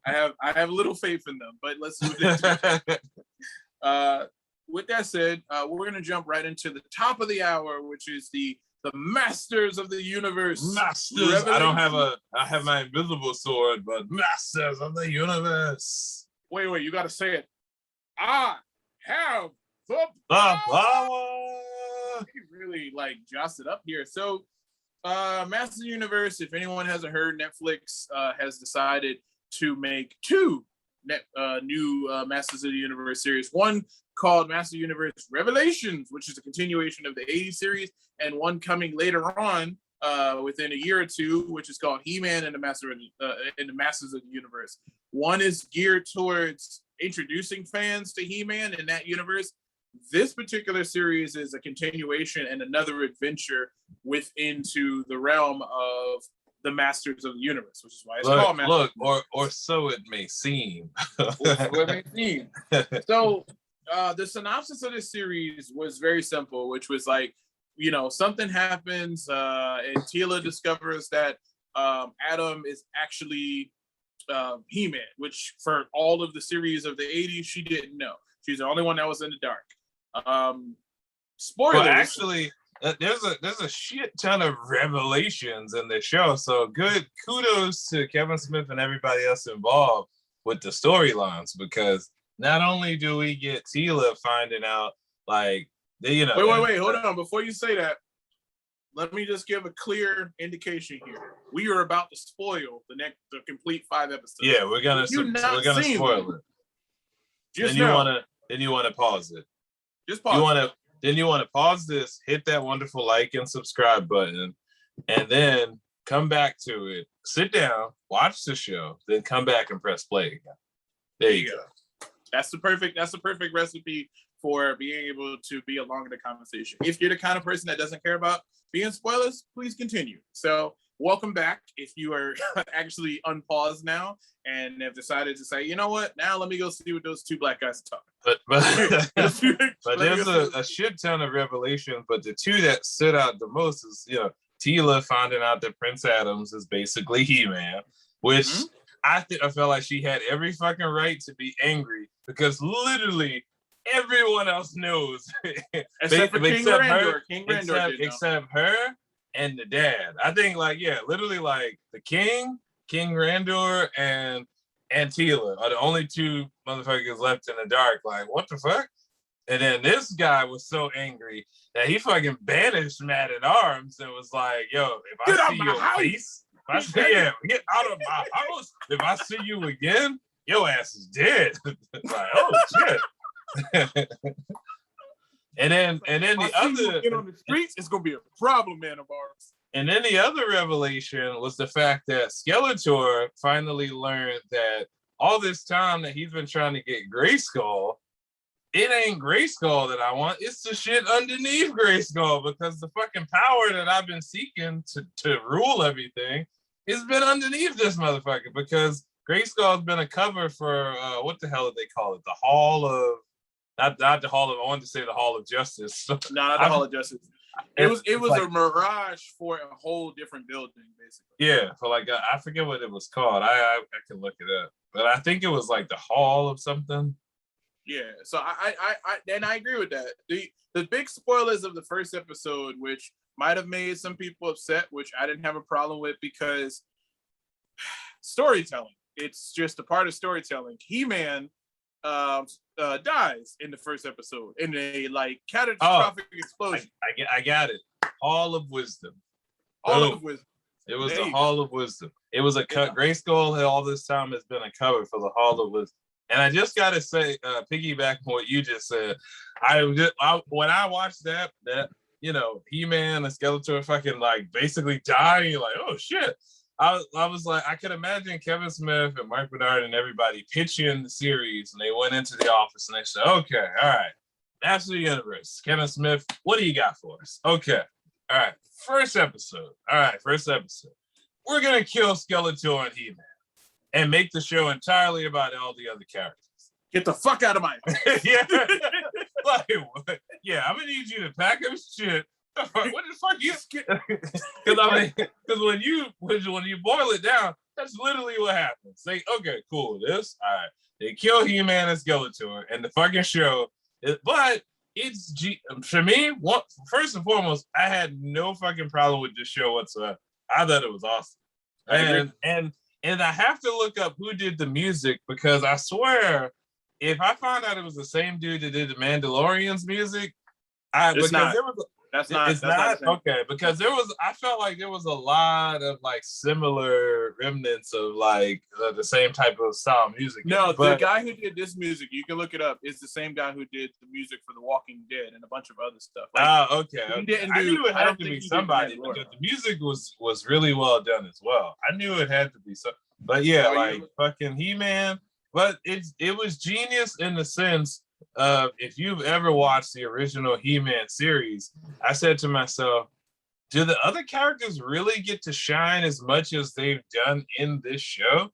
have little faith in them, but let's see what they do. With that said, we're going to jump right into the top of the hour, which is the Masters of the Universe. Masters. I have my invisible sword, but Masters of the Universe. Wait, you got to say it. I have the power. He really jossed it up here. So, Masters of the Universe, if anyone hasn't heard, Netflix has decided to make two new Masters of the Universe series. One called Masters of the Universe Revelations, which is a continuation of the 80s series, and one coming later on within a year or two, which is called He-Man and the Masters of the Universe. One is geared towards introducing fans to He-Man in that universe. This particular series is a continuation and another adventure into the realm of the Masters of the Universe, which is why it's called Masters. Or so it may seem. So the synopsis of this series was very simple, which was something happens and Teela discovers that Adam is actually He-Man, which for all of the series of the 80s, she didn't know. She's the only one that was in the dark. Spoilers. Well, actually, there's a shit ton of revelations in the show. So good kudos to Kevin Smith and everybody else involved with the storylines, because not only do we get Teela finding out Wait, hold on. Before you say that, let me just give a clear indication here. We are about to spoil the complete 5 episodes. Yeah, we're gonna spoil it. Then you want to pause it. Just pause. You want to pause this, hit that wonderful like and subscribe button, and then come back to it. Sit down, watch the show, then come back and press play again. There you go. That's the perfect recipe for being able to be along in the conversation. If you're the kind of person that doesn't care about being spoilers, please continue. So welcome back. If you are actually unpaused now and have decided to say, you know what, now let me go see what those two black guys are talking. But there's a shit ton of revelations. But the two that stood out the most is, Tila finding out that Prince Adams is basically He-Man, which I felt like she had every fucking right to be angry because literally everyone else knows except for King Randor. Except her and the dad. I think literally the King Randor and Tila are the only two motherfuckers left in the dark. Like, what the fuck? And then this guy was so angry that he fucking banished Man-at-Arms and was like, yo, if I see your face, get out of my house. If I see you again, your ass is dead. Like, oh shit. and then the other get on the streets, it's gonna be a problem, Man-at-Arms. And then the other revelation was the fact that Skeletor finally learned that all this time that he's been trying to get Grayskull, it ain't Grayskull that I want. It's the shit underneath Grayskull, because the fucking power that I've been seeking to rule everything has been underneath this motherfucker, because Grayskull's been a cover for what the hell did they call it? The Hall of not the Hall of, I wanted to say the Hall of Justice. No, not the Hall of Justice. It was like a mirage for a whole different building, basically. Yeah, for I forget what it was called. I can look it up, but I think it was like the Hall of something. Yeah, so I agree with that. The big spoilers of the first episode, which might have made some people upset, which I didn't have a problem with, because storytelling. It's just a part of storytelling. He-Man dies in the first episode in a catastrophic explosion. I got it. Hall of Wisdom. Hall of Wisdom. It was the Hall of Wisdom. It was a cut. Grayskull all this time has been a cover for the Hall of Wisdom. And I just gotta say, piggyback on what you just said, when I watched that He-Man and Skeletor fucking basically dying, you're like, oh shit. I was like, I could imagine Kevin Smith and Mark Bernard and everybody pitching the series, and they went into the office and they said, okay, all right, Master of the Universe, Kevin Smith, what do you got for us? Okay, all right, first episode. We're going to kill Skeletor and He-Man and make the show entirely about all the other characters. Get the fuck out of my house. Yeah. I'm going to need you to pack up shit. What the fuck you? Because when you boil it down, that's literally what happens. They okay, cool. This all right. They kill He-Man and Skeletor and the fucking show. But it's for me. First and foremost, I had no fucking problem with this show whatsoever. I thought it was awesome. And I have to look up who did the music, because I swear, if I found out it was the same dude that did the Mandalorian's music, That's not okay, because I felt like there was a lot of similar remnants of the same type of style music. No, the guy who did this music, you can look it up, is the same guy who did the music for The Walking Dead and a bunch of other stuff. Okay. I knew it had to be somebody, because the music was really well done as well. I knew it had to be so, but fucking He-Man. But it was genius in the sense. If you've ever watched the original He-Man series, I said to myself, do the other characters really get to shine as much as they've done in this show?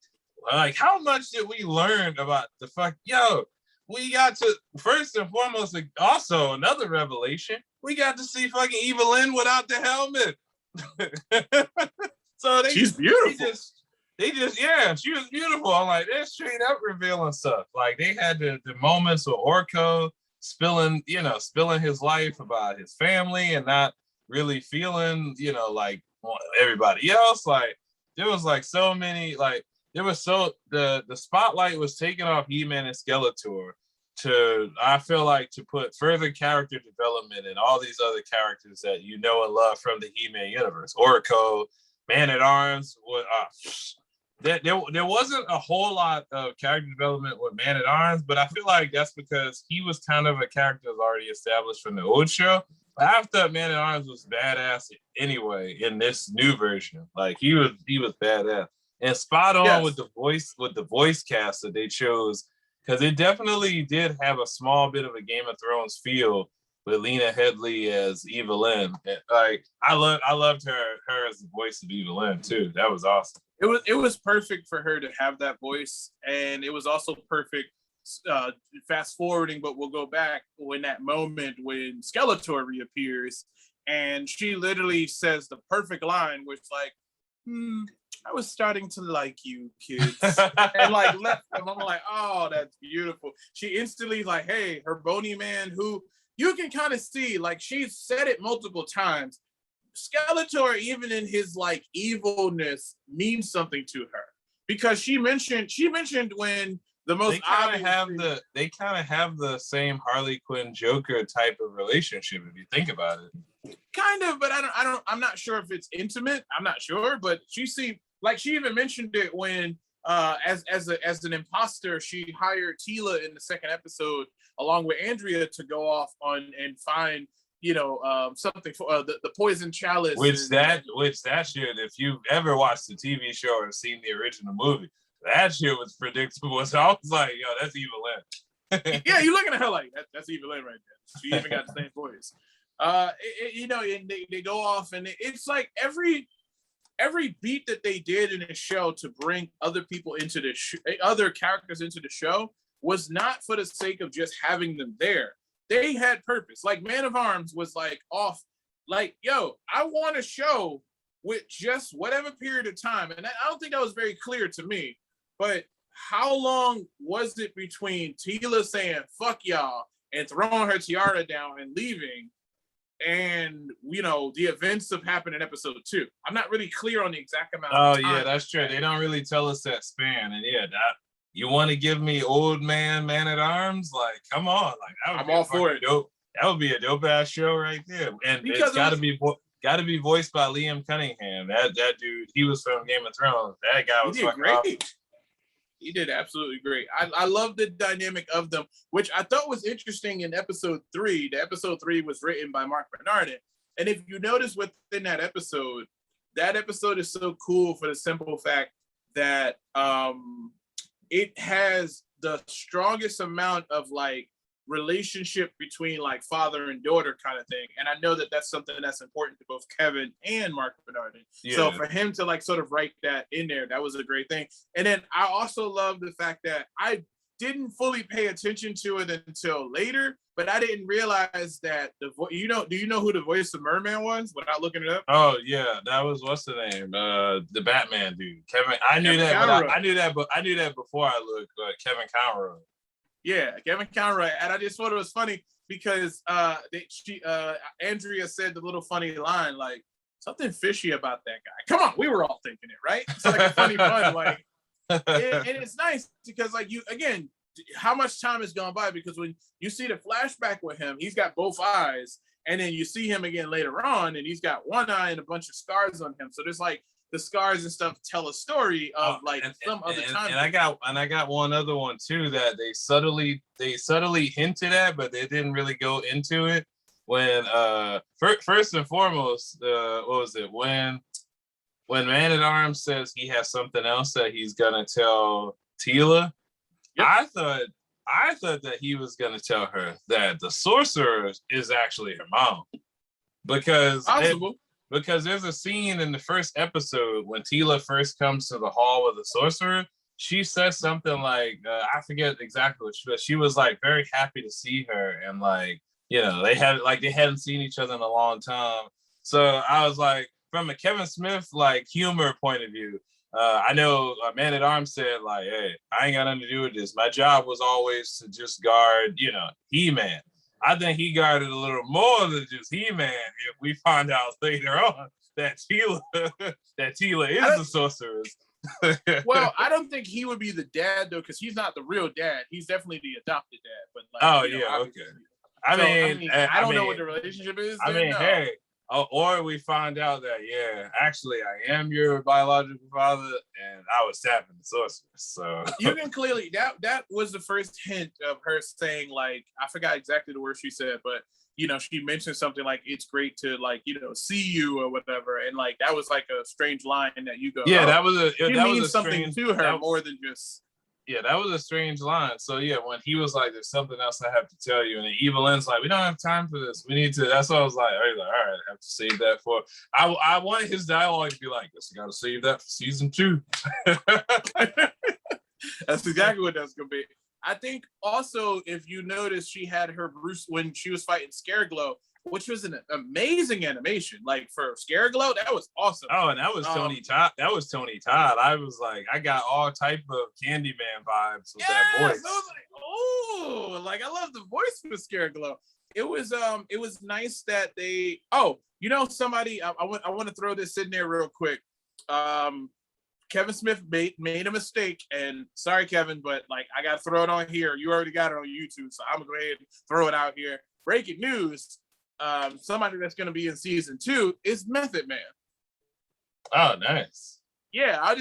How much did we learn about the fuck? Yo, we got to, first and foremost, also another revelation, we got to see fucking Evelyn without the helmet. So she's beautiful. She was beautiful. I'm like, they're straight up revealing stuff. They had the moments with Orko spilling his life about his family and not really feeling, everybody else. There was so many, the spotlight was taken off He-Man and Skeletor I feel like to put further character development in all these other characters that you know and love from the He-Man universe. Orko, Man-at-Arms, There wasn't a whole lot of character development with Man-at-Arms, but I feel like that's because he was kind of a character that was already established from the old show. But I thought Man-at-Arms was badass anyway in this new version. He was badass and spot on with the voice cast that they chose, because it definitely did have a small bit of a Game of Thrones feel with Lena Headey as Evelyn. Like I loved her as the voice of Evelyn too. That was awesome. It was perfect for her to have that voice, and it was also perfect. Fast forwarding, but we'll go back when that moment when Skeletor reappears, and she literally says the perfect line, which like, I was starting to like you, kids, and like left them. I'm like, oh, that's beautiful. She instantly like, hey, her bony man, who you can kind of see, like she's said it multiple times. Skeletor, even in his like evilness, means something to her because she mentioned when the most they kind of have the same Harley Quinn Joker type of relationship if you think about it. Kind of, but I'm not sure if it's intimate. I'm not sure, but she seemed like she even mentioned it when as an imposter, she hired Teela in the second episode along with Andrea to go off on and find something for the poison chalice. Which that shit, if you've ever watched the TV show or seen the original movie, that shit was predictable. So I was like, yo, that's Evelyn. Yeah, you're looking at her like that's Evelyn right there. She even got the same voice. And they go off, and it's like every beat that they did in the show to bring other people into the other characters into the show was not for the sake of just having them there. They had purpose. Like Man of Arms was like off, like, yo, I want a show with just whatever period of time. And I don't think that was very clear to me, but how long was it between Teela saying, fuck y'all, and throwing her tiara down and leaving, and, the events that happened in episode 2? I'm not really clear on the exact amount of time. Oh, yeah, that's true. They don't really tell us that span. And yeah, you want to give me old man at arms? Like, come on. Like, I'm all for it. Dope. That would be a dope ass show right there. And because it's got to be voiced by Liam Cunningham. That dude, he was from Game of Thrones. That guy was fucking great. Awesome. He did absolutely great. I love the dynamic of them, which I thought was interesting in episode 3. The episode 3 was written by Mark Bernardin. And if you notice within that episode is so cool for the simple fact that it has the strongest amount of like relationship between like father and daughter kind of thing. And I know that that's something that's important to both Kevin and Mark Bernardin. Yeah. So for him to like sort of write that in there, that was a great thing. And then I also love the fact that I didn't fully pay attention to it until later, but I didn't realize that do you know who the voice of Merman was without looking it up? Oh yeah, that was, what's the name? The Batman dude, Kevin. I knew that before I looked. Kevin Conroy. Yeah, Kevin Conroy, and I just thought it was funny because Andrea said the little funny line like something fishy about that guy. Come on, we were all thinking it, right? It's like a funny pun, like, and it's nice because like how much time has gone by, because when you see the flashback with him, he's got both eyes, and then you see him again later on, and he's got one eye and a bunch of scars on him. So there's like the scars and stuff tell a story of other time. And I got one other one too that they subtly hinted at, but they didn't really go into it. When first and foremost, what was it? When Man at Arms says he has something else that he's gonna tell Teela, yep. I thought that he was gonna tell her that the sorcerer is actually her mom, because there's a scene in the first episode when Teela first comes to the hall with the sorcerer. She says something like, I forget exactly what she was like very happy to see her, and like, they hadn't seen each other in a long time. So I was like, from a Kevin Smith like humor point of view, I know Man at Arms said like, hey, I ain't got nothing to do with this. My job was always to just guard, He-Man. I think he guarded a little more than just He-Man if we find out later on that Teela is the sorceress. Well, I don't think he would be the dad though, because he's not the real dad. He's definitely the adopted dad. But like, okay. I don't know what the relationship is. Hey, or we find out that actually I am your biological father, and I was tapping the sorceress. So you can clearly that was the first hint of her saying, like, I forgot exactly the word she said, but she mentioned something like, it's great to like see you or whatever, and like that was like a strange line that you go, that was something to her more than just Yeah, that was a strange line. So yeah, when he was like, "There's something else I have to tell you," and the Evil End's like, "We don't have time for this. We need to." That's what I was like. All right, I have to save that for. I wanted his dialogue to be like, "Guess I got to save that for season 2." That's exactly what that's gonna be. I think also, if you notice, she had her Bruce when she was fighting Scareglow, which was an amazing animation. Like for Scareglow, that was awesome. Oh, and that was Tony Todd. That was Tony Todd. I was like, I got all type of Candyman vibes with that voice. I was like, oh, like I love the voice for Scareglow. It was nice that they. Oh, somebody. I want to throw this in there real quick. Kevin Smith made a mistake, and sorry, Kevin, but like I got to throw it on here. You already got it on YouTube, so I'm gonna go ahead and throw it out here. Breaking news: somebody that's gonna be in season 2 is Method Man. Oh, nice. Yeah, I'm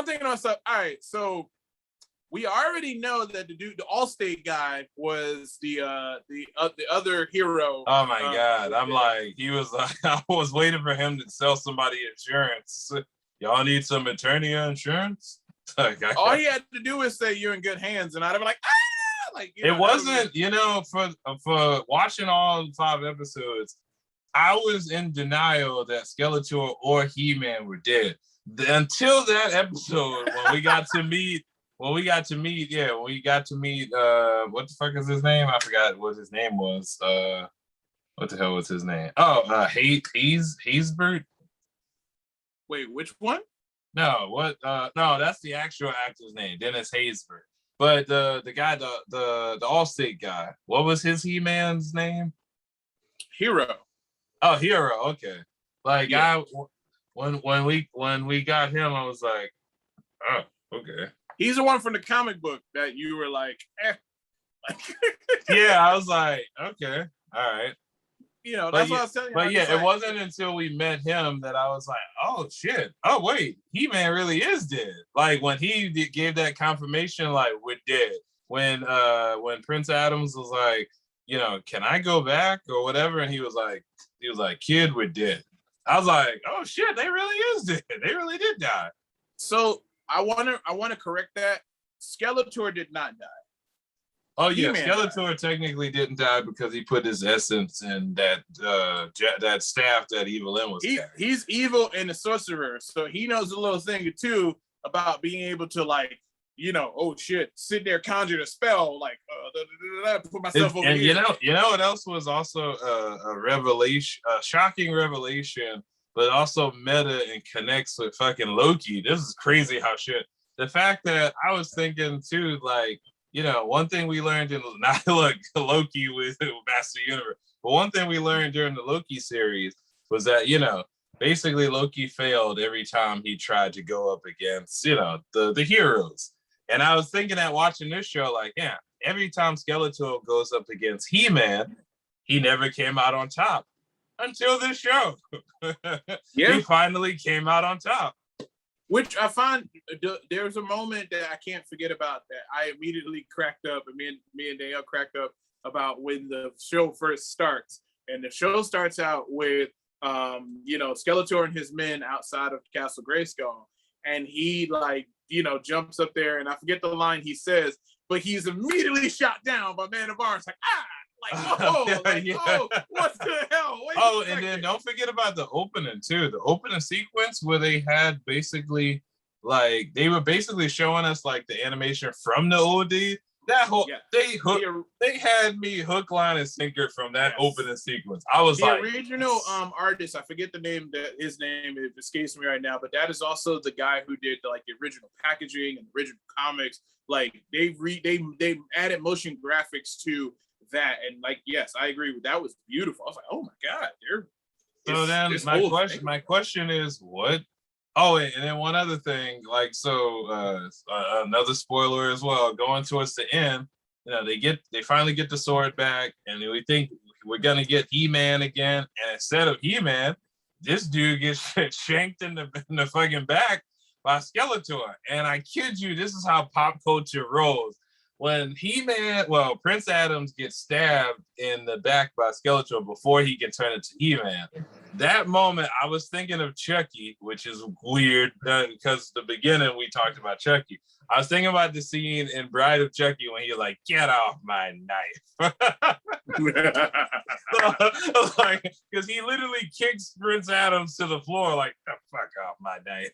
thinking to myself, all right, so we already know that the Allstate guy was the other hero. Oh my God! I'm like, he was like, I was waiting for him to sell somebody insurance. Y'all need some attorney insurance? All he had to do was say you're in good hands, and I'd be like, ah! Like it wasn't, for watching all 5 episodes, I was in denial that Skeletor or He-Man were dead until that episode when we got to meet. What the fuck is his name? I forgot what his name was. What the hell was his name? Oh, Haysbert. Wait, which one? No, no, that's the actual actor's name, Dennis Haysbert. But the guy, the Allstate guy, what was his He-Man's name? Hero. Oh, Hero. Okay. Like yeah. when we got him, I was like, oh, okay. He's the one from the comic book that you were like, eh. Yeah, I was like, okay, all right. That's what I was telling you. But yeah, it wasn't until we met him that I was like, oh shit. Oh wait, He-Man really is dead. Like when he gave that confirmation, like we're dead. When Prince Adams was like, can I go back or whatever, and he was like, kid, we're dead. I was like, oh shit, they really is dead. They really did die. So I want to correct that. Skeletor did not die. Oh yeah, Skeletor technically didn't die because he put his essence in that staff that Evil End was carrying. He's evil and a sorcerer, so he knows a little thing or two about being able to oh shit, sit there, conjure a spell, like put myself over here. You know what else was also a revelation, a shocking revelation, but also meta and connects with fucking Loki. This is crazy how shit. The fact that I was thinking too, like, one thing we learned in Loki with Master Universe, but one thing we learned during the Loki series was that, basically Loki failed every time he tried to go up against, the heroes. And I was thinking that watching this show, like, yeah, every time Skeletor goes up against He-Man, he never came out on top until this show. Yeah. He finally came out on top. Which I find there's a moment that I can't forget about that I immediately cracked up, and me and Danielle cracked up about when the show first starts. And the show starts out with Skeletor and his men outside of Castle Grayskull, and he jumps up there, and I forget the line he says, but he's immediately shot down by Man of Arms, like what the hell? Wait and then don't forget about the opening too. The opening sequence where they had basically they were basically showing us like the animation from the OD. That whole they had me hook, line, and sinker from that opening sequence. I was the original artist. I forget the name his name it escapes me right now, but that is also the guy who did the original packaging and original comics. Like they added motion graphics to that, and yes, I agree with that. Was beautiful. I was like, oh my god, so then my question is what? Oh, and then one other thing, another spoiler as well. Going towards the end, they finally get the sword back, and we think we're gonna get He-Man again, and instead of He-Man, this dude gets shanked in the fucking back by Skeletor. And I kid you, this is how pop culture rolls. when Prince Adams gets stabbed in the back by Skeletor before he can turn into He-Man. That moment, I was thinking of Chucky, which is weird because the beginning we talked about Chucky. I was thinking about the scene in Bride of Chucky when he like, get off my knife. Like, because he literally kicks Prince Adams to the floor, like, the fuck off my knife.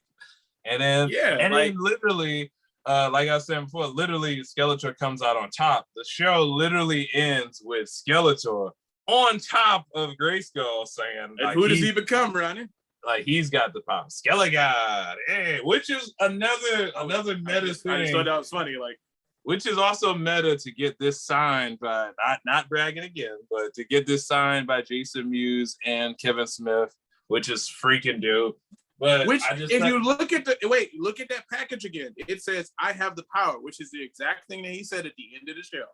And then, then literally, like I said before, literally Skeletor comes out on top. The show literally ends with Skeletor on top of Grayskull saying, and like, who does he become, Ronnie? Like, he's got the power. Skelegod, which is another meta thing. I just thought that was funny, like, which is also meta to get this signed by, not bragging again, but to get this signed by Jason Mewes and Kevin Smith, which is freaking dope. But you look at that package again, it says, I have the power, which is the exact thing that he said at the end of the show.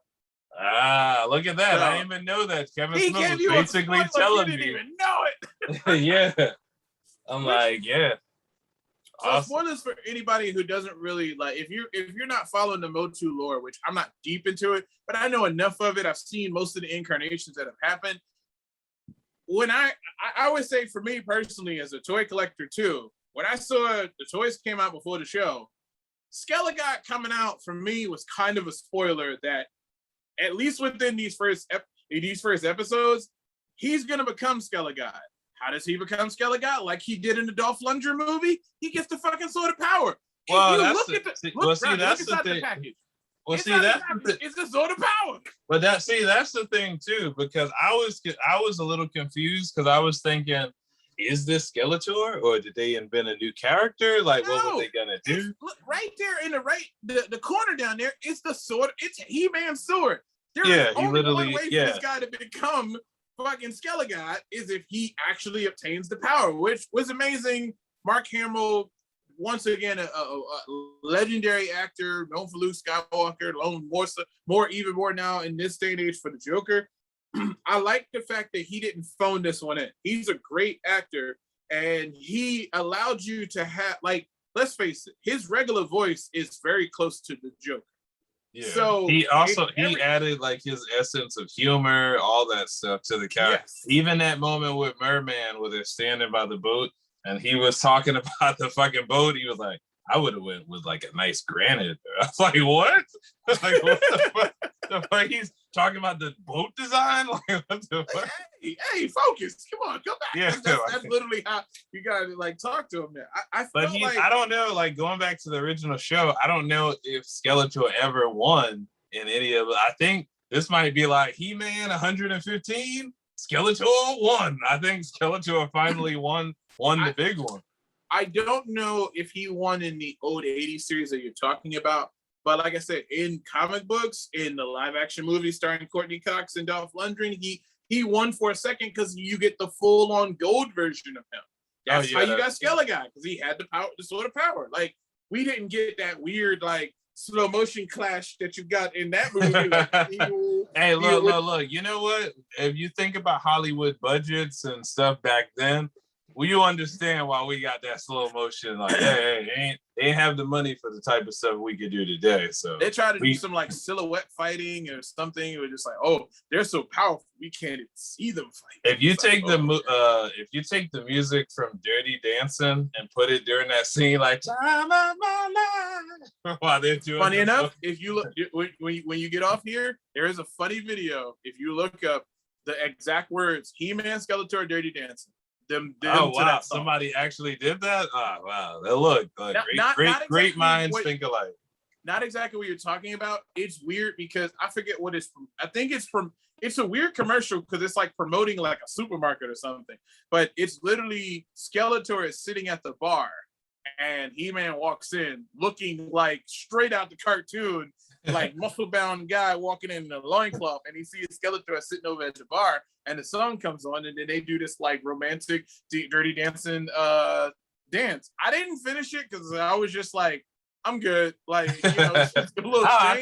Ah, look at that. I didn't even know that. Kevin Smith was basically telling me. You didn't even know it. Yeah. I'm like, yeah. So spoilers for anybody who doesn't really like, if you're not following the Motu lore, which I'm not deep into it, but I know enough of it. I've seen most of the incarnations that have happened. When I would say, for me personally, as a toy collector too, when I saw the toys came out before the show, Skelegod coming out for me was kind of a spoiler that at least within these first episodes, he's gonna become Skelegod. How does he become Skelegod? Like he did in the Dolph Lundgren movie, he gets the fucking sword of power. Well, that's the thing. Package. Well, see, that's it's the sword of power. But that's the thing too, because I was a little confused because I was thinking, is this Skeletor or did they invent a new character? Like, what were they gonna do? Look, right there in the corner down there, it's the sword. It's He-Man's sword. There's only one way for this guy to become fucking Skelegod is if he actually obtains the power, which was amazing. Mark Hamill, once again, a legendary actor known for Luke Skywalker, even more now in this day and age for the Joker. I like the fact that he didn't phone this one in. He's a great actor, and he allowed you to have, like, let's face it, his regular voice is very close to the Joker. Yeah. So he added like his essence of humor, all that stuff to the character. Yes. Even that moment with Merman, where they're standing by the boat, and he was talking about the fucking boat. He was like, "I would have went with like a nice granite." I was like, "What? Like, what the fuck? The fuck? He's talking about the boat design? Like, what the fuck?" Hey, focus! Come on, come back. Yeah, that's literally how you gotta like talk to him. There, I don't know. Like going back to the original show, I don't know if Skeletor ever won in any of it. I think this might be like He-Man 115. Skeletor won. I think Skeletor finally won the big one. I don't know if he won in the old 80s series that you're talking about, but like I said, in comic books, in the live action movie starring Courtney Cox and Dolph Lundgren, he won for a second because you get the full on gold version of him. That's how you got Skelegod, because he had the sword of power. Like, we didn't get that weird like slow motion clash that you got in that movie. Like, hey, look. You know what? If you think about Hollywood budgets and stuff back then, well, you understand why we got that slow motion. Like, they ain't have the money for the type of stuff we could do today. So they try to do some like silhouette fighting or something. We're just like, oh, they're so powerful, we can't even see them fight. If you take the music from Dirty Dancing and put it during that scene, like time of my life, while they're doing. Funny enough, if you look when you get off here, there is a funny video. If you look up the exact words, He-Man, Skeletor, Dirty Dancing. Oh wow! Somebody actually did that. Oh wow! They look like great minds think alike. Not exactly what you're talking about. It's weird because I forget what it's from. I think it's from. It's a weird commercial because it's like promoting like a supermarket or something. But it's literally Skeletor is sitting at the bar, and He-Man walks in looking like straight out the cartoon, like muscle-bound guy walking in a loincloth, and he sees Skeletor sitting over at the bar. And the song comes on, and then they do this like romantic, Dirty Dancing dance. I didn't finish it because I was just like, I'm good. like, it's just a little I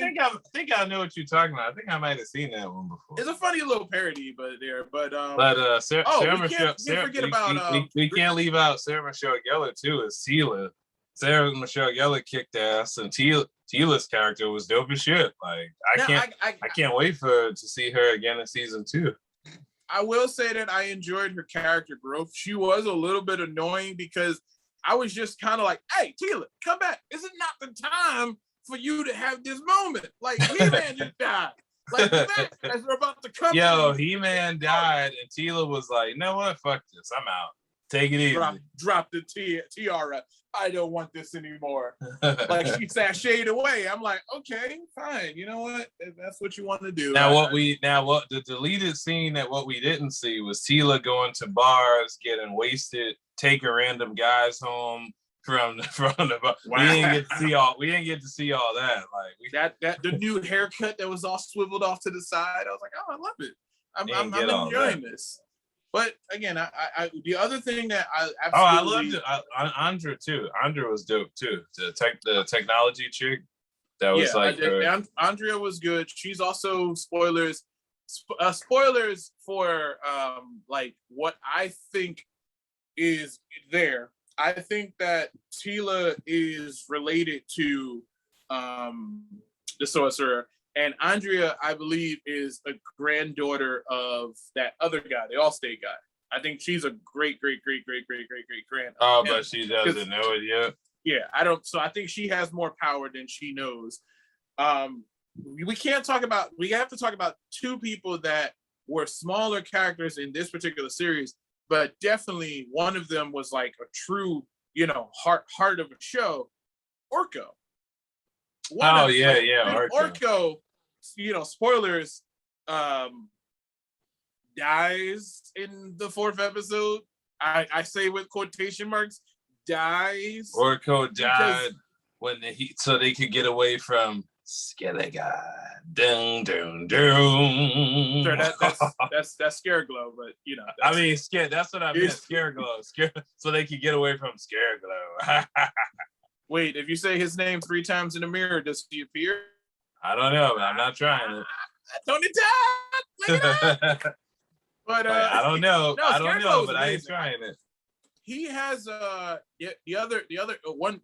think I know what you're talking about. I think I might have seen that one before. It's a funny little parody, but Sarah Michelle, we can't leave out Sarah Michelle Gellar too as Sela. Sarah Michelle Gellar kicked ass, and Tila's character was dope as shit. Like I can't wait to see her again in season 2. I will say that I enjoyed her character growth. She was a little bit annoying because I was just kind of like, "Hey, Tila, come back! Is it not the time for you to have this moment? Like He-Man just died. Like as we're about to come. Yo, He-Man died, and Tila was like, "You know what? Fuck this. I'm out. Take it easy." Drop the tiara. I don't want this anymore. Like she sashayed away. I'm like, okay, fine. You know what? If that's what you want to do. What the deleted scene that what we didn't see was Tila going to bars, getting wasted, taking random guys home from the bar. Wow. We didn't get to see all that. Like that the new haircut that was all swiveled off to the side. I was like, oh, I love it. I'm enjoying this. But again, I the other thing that I absolutely... I loved it. Andra too. Andra was dope too. The technology chick. That was Andrea was good. She's also spoilers for like what I think is there. I think that Tila is related to the sorcerer. And Andrea, I believe, is a granddaughter of that other guy, the Allstate guy. I think she's a great grand. Oh, but she doesn't know it yet. Yeah, I don't. So I think she has more power than she knows. We have to talk about two people that were smaller characters in this particular series, but definitely one of them was like a true, heart of a show. Orko. Orko. Spoilers, dies in the 4th episode. I say with quotation marks, dies. Orko died so they could get away from Skellige. Dun dun dun. Sure, that's Scareglow, but that's what I meant. Scareglow. So they could get away from Scareglow. Wait, if you say his name 3 times in the mirror, does he appear? I don't know, but I'm not trying it. Tony Todd! But I don't know. I don't know, but I ain't trying it. He has the other one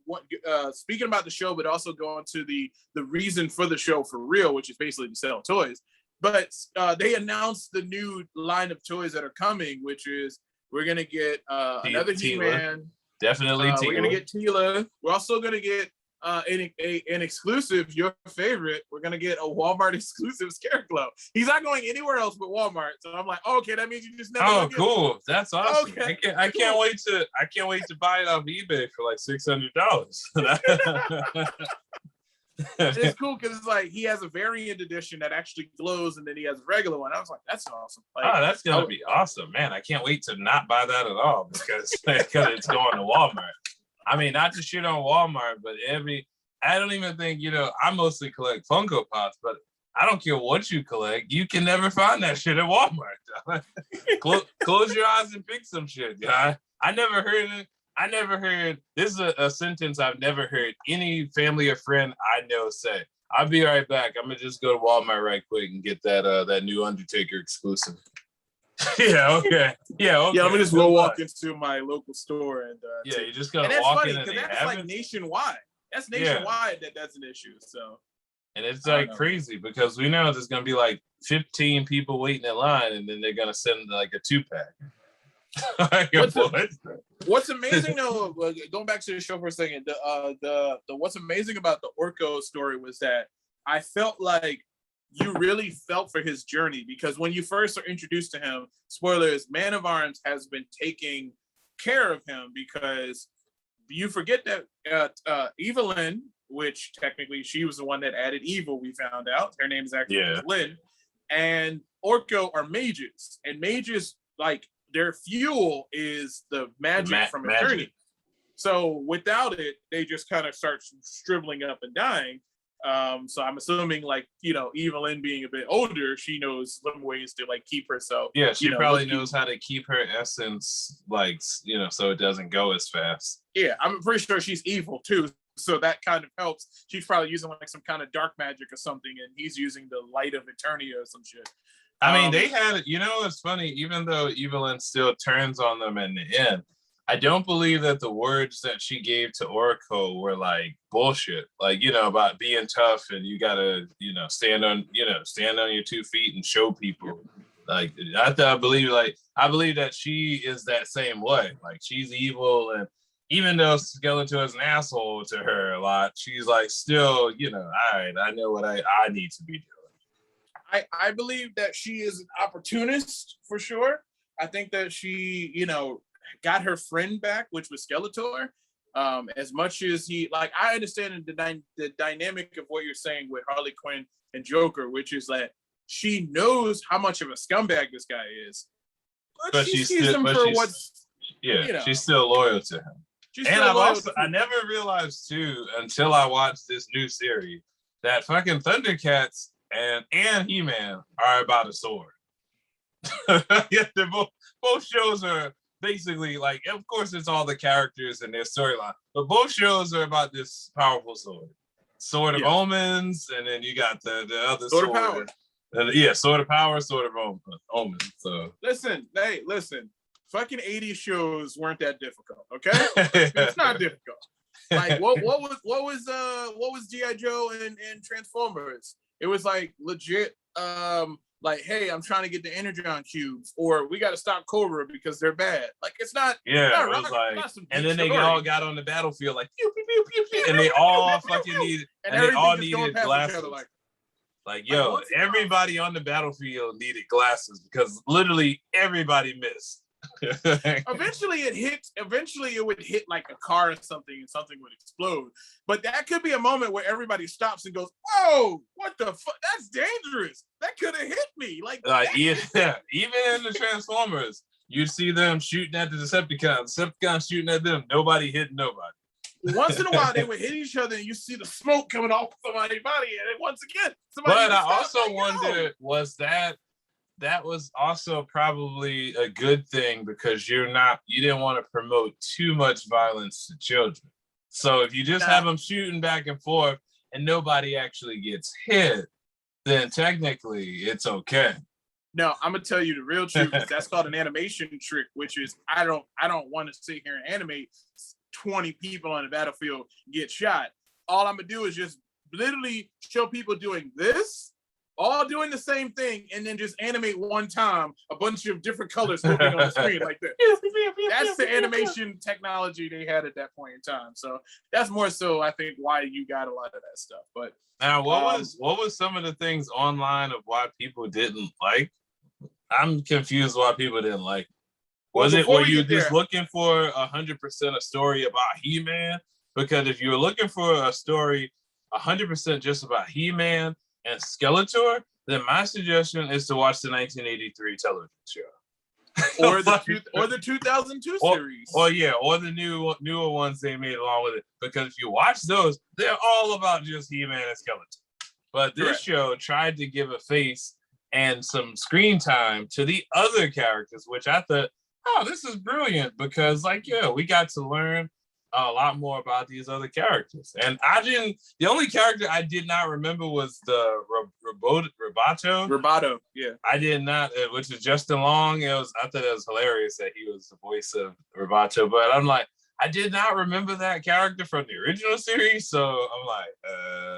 speaking about the show, but also going to the reason for the show for real, which is basically to sell toys. But they announced the new line of toys that are coming, which is we're gonna get another He-Man. Definitely Tila. We're gonna get Tila. We're also gonna get an exclusive, your favorite. We're gonna get a Walmart exclusive Scareglow. He's not going anywhere else but Walmart. So I'm like, okay, that means you just never. Oh, cool! That's awesome. Okay. I can't wait to buy it off eBay for like $600. It's cool because it's like he has a variant edition that actually glows, and then he has a regular one. I was like, that's awesome. Like, that's gonna be awesome, man! I can't wait to not buy that at all because it's going to Walmart. I mean, not to shit on Walmart, but I don't even think, I mostly collect Funko Pops, but I don't care what you collect. You can never find that shit at Walmart. Close your eyes and pick some shit. I never heard it. I never heard, this is a sentence I've never heard any family or friend I know say. I'll be right back. I'm going to just go to Walmart right quick and get that new Undertaker exclusive. Yeah, okay. Yeah, I'm gonna just go walk into my local store and you're just gonna walk in and that's like nationwide. That's nationwide. That's an issue. So, and it's like crazy because we know there's gonna be like 15 people waiting in line, and then they're gonna send like a 2-pack. What's amazing though, going back to the show for a second, the what's amazing about the Orko story was that I felt like you really felt for his journey because when you first are introduced to him, spoilers, Man of Arms has been taking care of him because you forget that Evelyn, which technically she was the one that added evil, we found out. Her name is actually Lynn, and Orko are mages, and mages, like, their fuel is the magic from eternity. So without it, they just kind of start shriveling up and dying. So I'm assuming, like, Evelyn being a bit older, she knows some ways to like keep herself. Yeah, she probably knows how to keep her essence, like, so it doesn't go as fast. Yeah, I'm pretty sure she's evil too, so that kind of helps. She's probably using like some kind of dark magic or something, and he's using the light of Eternia or some shit. I mean, they had, it's funny, even though Evelyn still turns on them in the end, I don't believe that the words that she gave to Oracle were like bullshit. Like, you know, about being tough and you gotta, you know, stand on your 2 feet and show people. Like, I believe that she is that same way. Like, she's evil, and even though Skeletor is an asshole to her a lot, she's like still, you know, all right, I know what I need to be doing. I believe that she is an opportunist for sure. I think that she, you know, got her friend back, which was Skeletor. As much as he, like, I understand the dynamic of what you're saying with Harley Quinn and Joker, which is that she knows how much of a scumbag this guy is, but she sees him for what's, yeah, you know, she's still loyal to him. And I never realized too until I watched this new series that fucking Thundercats and He-Man are about a sword. Yeah, they're both shows are basically like, of course, it's all the characters and their storyline, but both shows are about this powerful sword of omens, and then you got the other sword of power. Sword of power, sword of omens. So listen, fucking 80s shows weren't that difficult, okay? It's not difficult. Like what was G.I. Joe and Transformers? It was like legit like, hey, I'm trying to get the Energon cubes, or we got to stop Cobra because they're bad. Like, it's not. Yeah, it was like, and then they all got on the battlefield like pew pew pew pew pew, and they all fucking needed, and they all needed glasses. Like, yo, everybody on the battlefield needed glasses because literally everybody missed. Eventually it would hit like a car or something, and something would explode. But that could be a moment where everybody stops and goes, "Whoa, what the fuck? That's dangerous. That could have hit me." Like even in the Transformers, you see them shooting at the Decepticons shooting at them. Nobody hit nobody. Once in a while, they would hit each other, and you see the smoke coming off somebody's body, and then once again, somebody. But I also wonder, was that was also probably a good thing because you didn't want to promote too much violence to children. So if you just have them shooting back and forth and nobody actually gets hit, then technically it's okay. No, I'm gonna tell you the real truth. That's called an animation trick, which is I don't want to sit here and animate 20 people on the battlefield get shot. All I'm gonna do is just literally show people doing this, all doing the same thing, and then just animate one time a bunch of different colors moving on the screen like that. That's the animation technology they had at that point in time. So that's more so, I think, why you got a lot of that stuff. But now, what was some of the things online of why people didn't like? I'm confused why people didn't like. Were you just looking for 100% a story about He-Man? Because if you're looking for a story 100% just about He-Man and Skeletor, then my suggestion is to watch the 1983 television show, or the 2002 series, or the newer ones they made along with it. Because if you watch those, they're all about just He-Man and Skeletor. But this show tried to give a face and some screen time to the other characters, which I thought, oh, this is brilliant because, like, we got to learn a lot more about these other characters. And the only character I did not remember was the Roboto. Roboto, yeah. I did not, which is Justin Long. I thought it was hilarious that he was the voice of Roboto, but I'm like, I did not remember that character from the original series, so I'm like,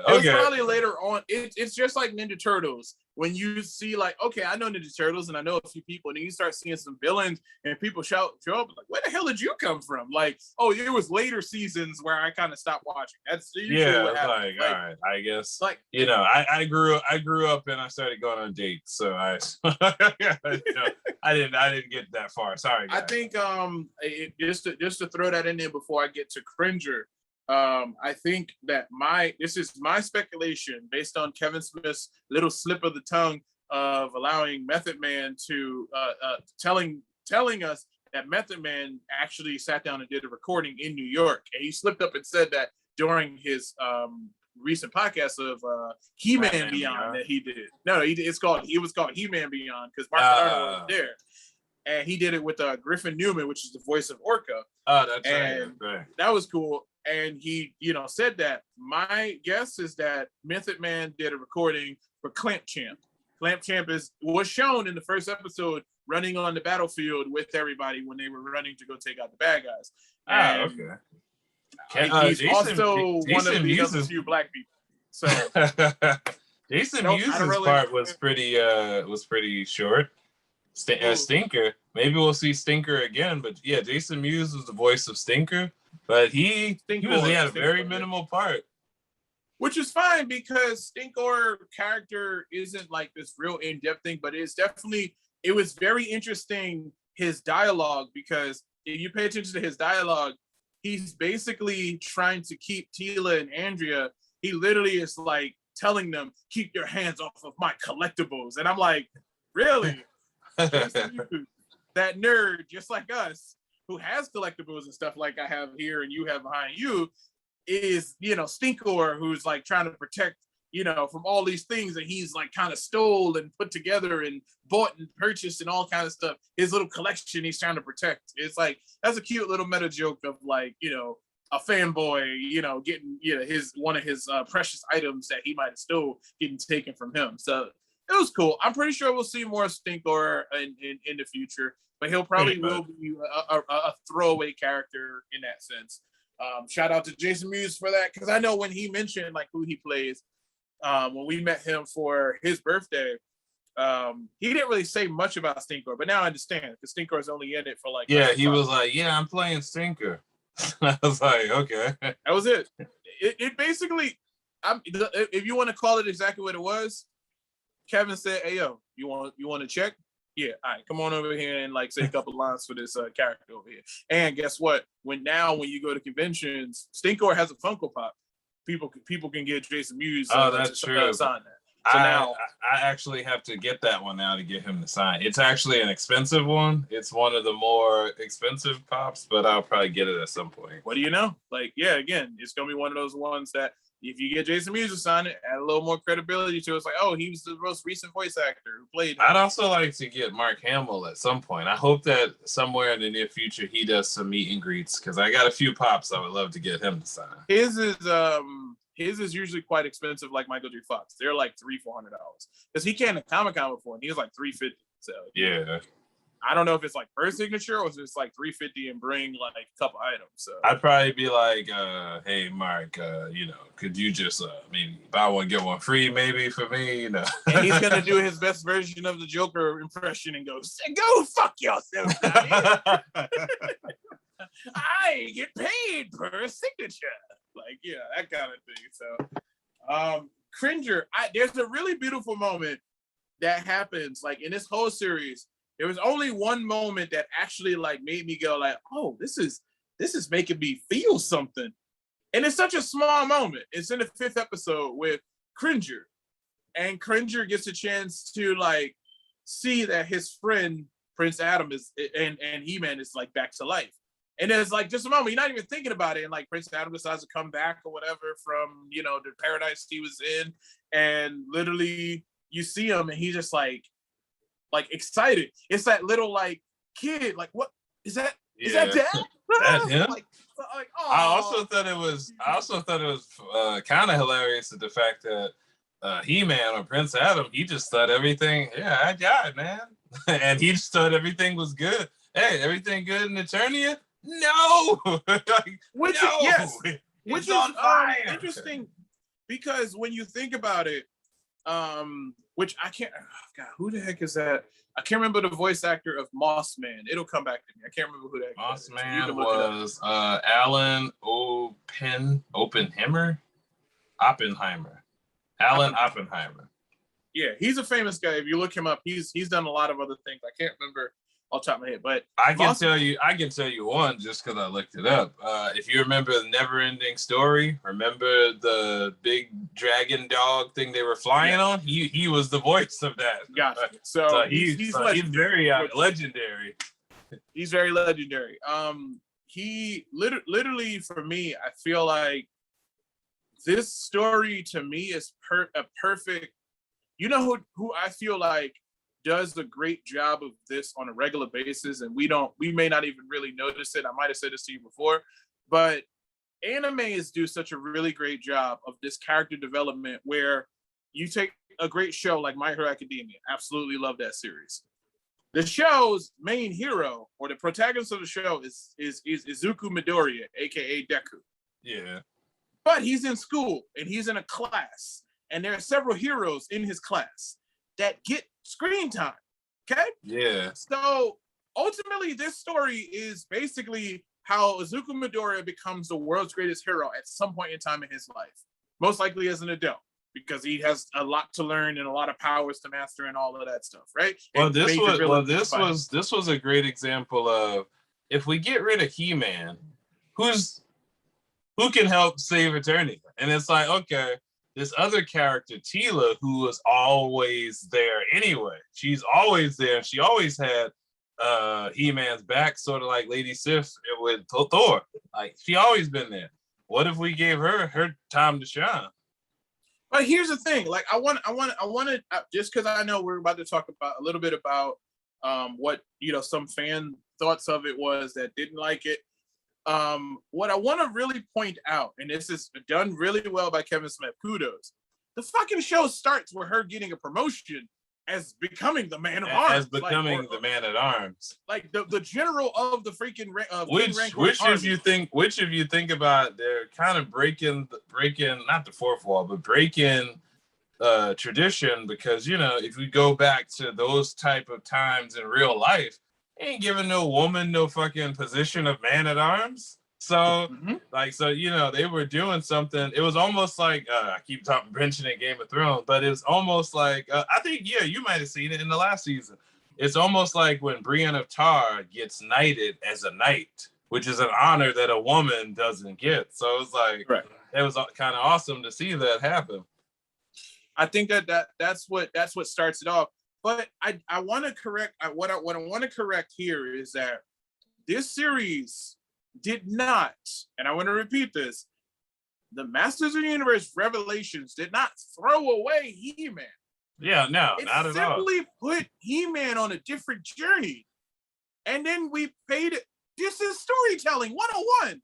okay. It was probably later on. It's just like Ninja Turtles. When you see, like, okay, I know Ninja Turtles and I know a few people, and then you start seeing some villains and people show up like, where the hell did you come from? Like, oh, it was later seasons where I kind of stopped watching. That's usually what happens. All right, I guess, like, I grew up and I started going on dates, so I didn't get that far. Sorry, guys. I think just to throw that in there before I get to Cringer. I think that this is my speculation based on Kevin Smith's little slip of the tongue of allowing Method Man to telling us that Method Man actually sat down and did a recording in New York, and he slipped up and said that during his recent podcast of He-Man Beyond that he did. No, it was called He-Man Beyond because Mark Arnold was there. And he did it with Griffin Newman, which is the voice of Orca. Oh, that's right. That was cool. And he, said that. My guess is that Method Man did a recording for Clamp Champ. Clamp Champ was shown in the first episode running on the battlefield with everybody when they were running to go take out the bad guys. He's also one of the other few black people. So Jason Mewes' part was pretty short. Stinker. Maybe we'll see Stinker again, but yeah, Jason Mewes was the voice of Stinker, but he had a very minimal part. Which is fine because Stinker character isn't like this real in-depth thing, but it was very interesting, his dialogue, because if you pay attention to his dialogue, he's basically trying to keep Tila and Andrea. He literally is like telling them, keep your hands off of my collectibles. And I'm like, really? That nerd, just like us, who has collectibles and stuff like I have here and you have behind you, is, Stinkor, who's like trying to protect, from all these things that he's like kind of stole and put together and bought and purchased and all kind of stuff. His little collection he's trying to protect. It's like, that's a cute little meta joke of like, a fanboy, getting, one of his precious items that he might have stole getting taken from him. So it was cool. I'm pretty sure we'll see more Stinkor in the future, but he'll probably will be a throwaway character in that sense. Shout out to Jason Mewes for that, because I know when he mentioned like who he plays, when we met him for his birthday, he didn't really say much about Stinkor, but now I understand because Stinkor is only in it for like. Yeah, he was like, "Yeah, I'm playing Stinker." I was like, "Okay." That was it. It basically, if you want to call it exactly what it was, Kevin said, "Hey, yo, you want to check? Yeah, all right, come on over here and like say a couple lines for this character over here." And guess what? When you go to conventions, Stinkor has a Funko Pop. People can get Jason Mewes. That's true. Sign that. So now I actually have to get that one now to get him to sign. It's actually an expensive one. It's one of the more expensive pops, but I'll probably get it at some point. What do you know? Like, yeah, again, it's gonna be one of those ones that if you get Jason Mewes to sign it, add a little more credibility to it. It's like, oh, he was the most recent voice actor who played him. I'd also like to get Mark Hamill at some point. I hope that somewhere in the near future he does some meet and greets, because I got a few pops I would love to get him to sign. His is usually quite expensive, like Michael J. Fox. They're like $300-$400 because he came to Comic-Con before and he was like $350. So yeah. I don't know if it's like per signature or if it's like $350 and bring like a couple items. So I'd probably be like, hey Mark, could you just maybe buy one get one free maybe for me, And he's gonna do his best version of the Joker impression and go fuck yourself. I get paid per signature. Like, yeah, that kind of thing. So Cringer, there's a really beautiful moment that happens like in this whole series. There was only one moment that actually like made me go like, oh, this is making me feel something. And it's such a small moment. It's in the 5th episode with Cringer. And Cringer gets a chance to like see that his friend Prince Adam is and He-Man is like back to life. And there's like just a moment, you're not even thinking about it. And like Prince Adam decides to come back or whatever from, the paradise he was in. And literally you see him and he's just like excited. It's that little like kid, like, what is that? Yeah. Is that dad? That him? Like, I also thought it was kind of hilarious at the fact that He-Man or Prince Adam, he just thought everything, I died, man. And he just thought everything was good. Hey, everything good in Eternia? No! Which is interesting because when you think about it, which I can't, God, who the heck is that? I can't remember the voice actor of Moss Man. It'll come back to me. I can't remember who that Moss Man was Alan Oppenheimer. Alan Oppenheimer. Yeah, he's a famous guy. If you look him up, he's done a lot of other things. I can't remember off the top of my head, but I can tell you one just because I looked it up. If you remember the Never-Ending Story, remember the big dragon dog thing they were flying on? He was the voice of that. Gotcha. So he's very legendary. He's very legendary. He literally for me, I feel like this story to me is a perfect. You know who I feel like does a great job of this on a regular basis, and we may not even really notice it. I might have said this to you before, but animes do such a really great job of this character development where you take a great show like My Hero Academia. Absolutely love that series. The show's main hero, or the protagonist of the show, is Izuku Midoriya, aka Deku. Yeah. But he's in school and he's in a class, and there are several heroes in his class that get screen time. Okay? Yeah. So ultimately, this story is basically how Izuku Midoriya becomes the world's greatest hero at some point in time in his life, most likely as an adult, because he has a lot to learn and a lot of powers to master and all of that stuff, right? Well, this was a great example of, if we get rid of He-Man, who can help save Eternia? And it's like, okay, this other character, Teela, who was always there anyway. She's always there. She always had He-Man's back, sort of like Lady Sif with Thor. Like, she always been there. What if we gave her time to shine? But here's the thing: like, I want to just because I know we're about to talk about a little bit about what some fan thoughts of it was that didn't like it. What I want to really point out, and this is done really well by Kevin Smith, kudos. The fucking show starts with her getting a promotion as becoming the man of arms, as becoming the man at arms, like the general of the freaking which if you think about, they're kind of breaking not the fourth wall, but breaking tradition, because if we go back to those type of times in real life, ain't giving no woman no fucking position of man at arms. So they were doing something. It was almost like I keep mentioning Game of Thrones, but it was almost like I think you might have seen it in the last season. It's almost like when Brienne of Tar gets knighted as a knight, which is an honor that a woman doesn't get. So it's like, right. It was kind of awesome to see that happen. I think that's what starts it off. But I want to correct what I want to correct here is that this series did not, and I want to repeat this, the Masters of the Universe Revelations did not throw away He-Man. Yeah, no, not at all. It simply put He-Man on a different journey. And then we paid it. This is storytelling 101.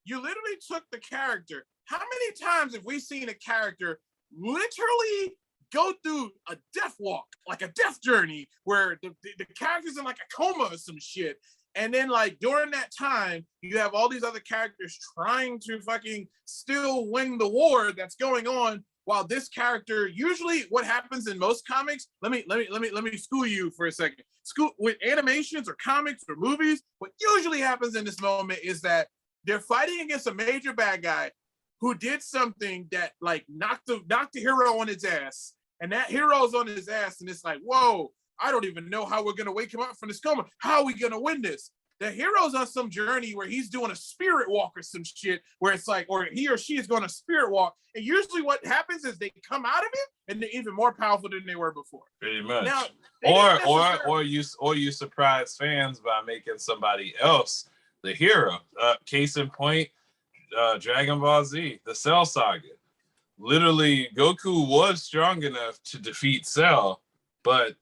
You literally took the character. How many times have we seen a character literally go through a death walk, like a death journey, where the character's in like a coma or some shit? And then, like, during that time, you have all these other characters trying to fucking still win the war that's going on, while this character, usually what happens in most comics, let me school you for a second. With animations or comics or movies, what usually happens in this moment is that they're fighting against a major bad guy who did something that, like, knocked the hero on his ass, and that hero's on his ass, and it's like, whoa, I don't even know how we're going to wake him up from this coma. How are we going to win this? The hero's on some journey where he's doing a spirit walk or some shit, where it's like, or he or she is going to spirit walk. And usually what happens is they come out of it and they're even more powerful than they were before. Pretty much. Now, or you surprise fans by making somebody else the hero. Case in point, Dragon Ball Z, the Cell Saga. Literally, Goku was strong enough to defeat Cell, but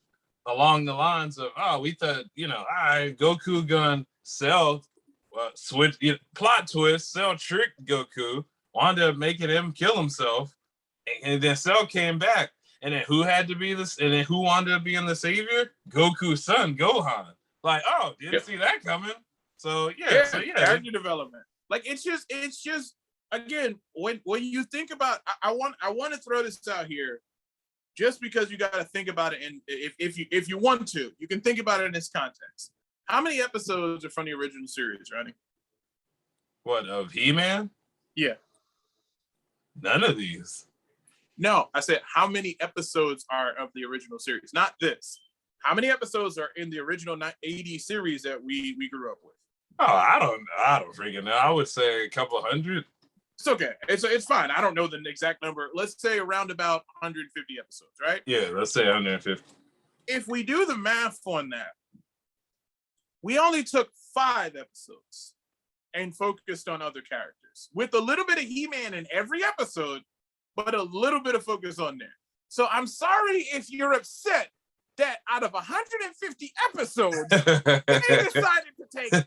along the lines of, we thought, Goku gun Cell switch, plot twist, Cell tricked Goku, wound up making him kill himself, and then Cell came back, and then who had to be this, and then who wanted to be in the savior? Goku's son, Gohan. Like, didn't see that coming. So character development. Like, it's just again, when you think about, I want to throw this out here. Just because you got to think about it, and if you want to, you can think about it in this context. How many episodes are from the original series, Ronnie? What, of He-Man? Yeah. None of these. No, I said how many episodes are of the original series, not this. How many episodes are in the original 80 series that we grew up with? Oh, I don't freaking know. I would say a couple hundred. It's okay. It's fine. I don't know the exact number. Let's say around about 150 episodes, right? Yeah, let's say 150. If we do the math on that, we only took 5 episodes and focused on other characters, with a little bit of He-Man in every episode, but a little bit of focus on there. So I'm sorry if you're upset that out of 150 episodes, they decided to take 5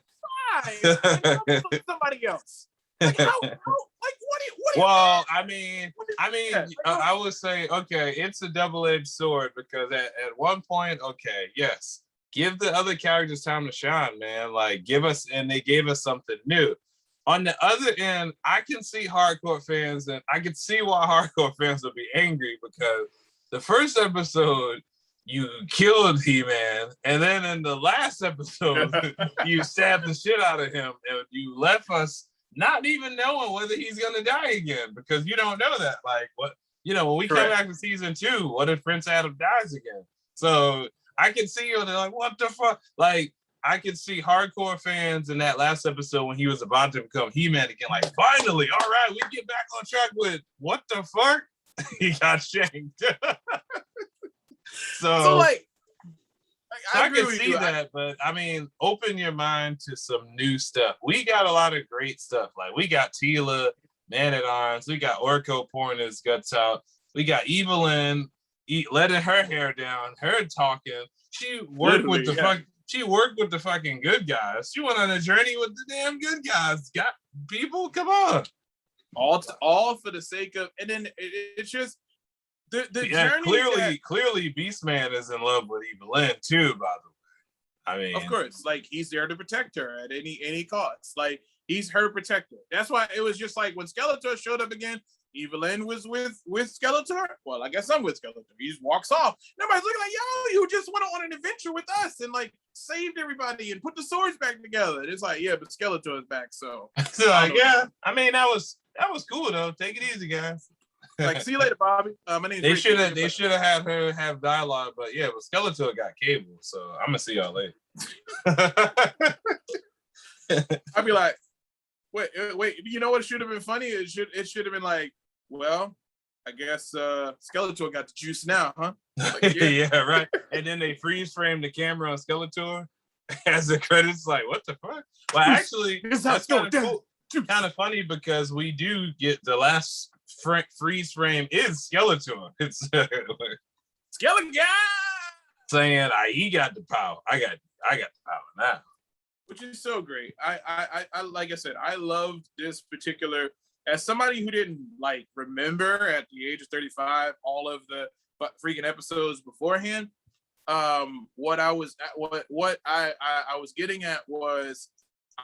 and focus on somebody else. Like, how what do you well, I mean, I would say, okay, it's a double-edged sword, because at one point, okay, yes, give the other characters time to shine, man. Like, they gave us something new. On the other end, I can see hardcore fans, and I can see why hardcore fans will be angry, because the first episode, you killed He-Man, and then in the last episode, you stabbed the shit out of him, and you left us not even knowing whether he's gonna die again, because you don't know that. Like, what, when we come back to season 2, what if Prince Adam dies again? So I can see they're like, what the fuck? Like, I could see hardcore fans in that last episode when he was about to become He-Man again, like, finally, all right, we get back on track with what the fuck? He got shanked. So like, I can see that, but I mean, open your mind to some new stuff. We got a lot of great stuff. Like, we got Tila, Man-at-Arms, we got Orko pouring his guts out, we got Evelyn letting her hair down, her talking. She worked with the fucking good guys. She went on a journey with the damn good guys. Got people, come on. All for the sake of, and then it's just the journey. Clearly, Beastman is in love with Evelyn too. By the way, I mean, of course, like, he's there to protect her at any cost. Like, he's her protector. That's why it was just like when Skeletor showed up again. Evelyn was with Skeletor. Well, I guess I'm with Skeletor. He just walks off. Everybody's looking like, yo, you just went on an adventure with us and like saved everybody and put the swords back together. And it's like, yeah, but Skeletor is back, so. So like, yeah, I mean, that was cool though. Take it easy, guys. Like, see you later, Bobby. My name's They should have had her have dialogue, but yeah, but Skeletor got cable, so I'm gonna see y'all later. I'd be like, wait, you know what should have been funny? It should have been like, well, I guess Skeletor got the juice now, huh? Like, yeah. Yeah, right. And then they freeze frame the camera on Skeletor as the credits. Like, what the fuck? Well, actually, that's kind of funny, because we do get the last freeze frame is Skeletor. It's Skeletor saying, he got the power. I got the power now. Which is so great. I like I said, I loved this particular, as somebody who didn't like remember at the age of 35 all of the freaking episodes beforehand. What I was getting at was,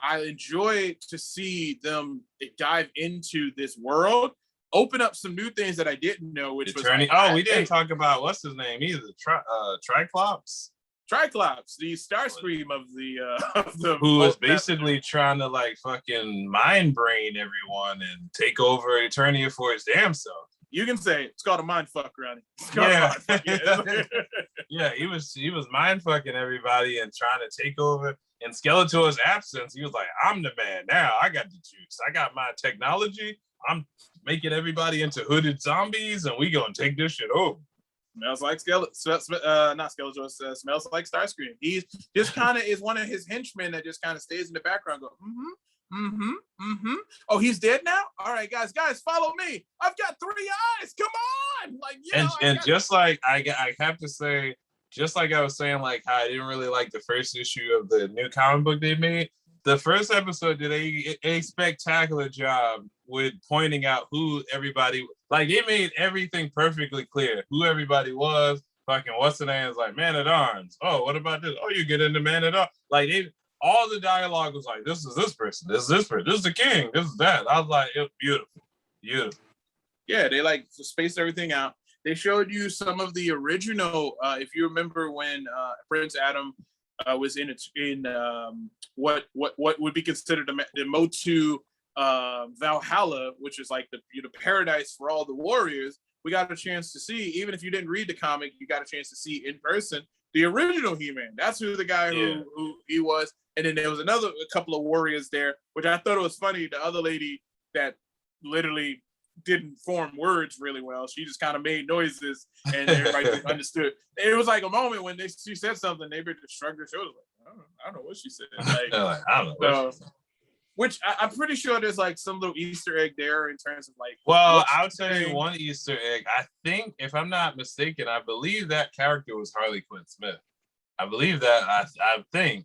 I enjoyed to see them dive into this world, open up some new things that I didn't know. Which was like, we didn't talk about what's his name either. Triclops. Triclops, the Starscream of the who is basically trying to like fucking mind brain everyone and take over Eternia for his damn self. You can say it's called a mind fuck, Ronnie. Yeah. Yeah, he was mind fucking everybody and trying to take over. In Skeletor's absence, he was like, I'm the man now. I got the juice. I got my technology. I'm making everybody into hooded zombies, and we gonna take this shit over. Smells like not Skeletor. Smells like Starscream. He's just kind of is one of his henchmen that just kind of stays in the background. Go, Oh, he's dead now. All right, guys, follow me. I've got 3 eyes. Come on, like just like I have to say, just like I was saying, like how I didn't really like the first issue of the new comic book they made. The first episode did a spectacular job with pointing out who everybody, like they made everything perfectly clear who everybody was. Fucking what's the name? Is like Man-at-Arms. Oh, what about this? Oh, you get into Man-at-Arms. Like all the dialogue was like, this is this person, this is this person, this is the king, this is that. I was like, it was beautiful. Yeah, they like spaced everything out. They showed you some of the original. If you remember when Prince Adam was in what would be considered the Motu Valhalla, which is like the paradise for all the warriors. We got a chance to see, even if you didn't read the comic, you got a chance to see in person the original He-Man. That's who the guy who he was. And then there was a couple of warriors there, which I thought it was funny. The other lady that literally didn't form words really well. She just kind of made noises and everybody understood. It was like a moment when she said something, they just shrugged their shoulders like, I don't know what she said. Like, I don't know. Which I'm pretty sure there's like some little Easter egg there in terms of like. Well, I'll tell you one Easter egg. I think, if I'm not mistaken, I believe that character was Harley Quinn Smith. I believe that. I think.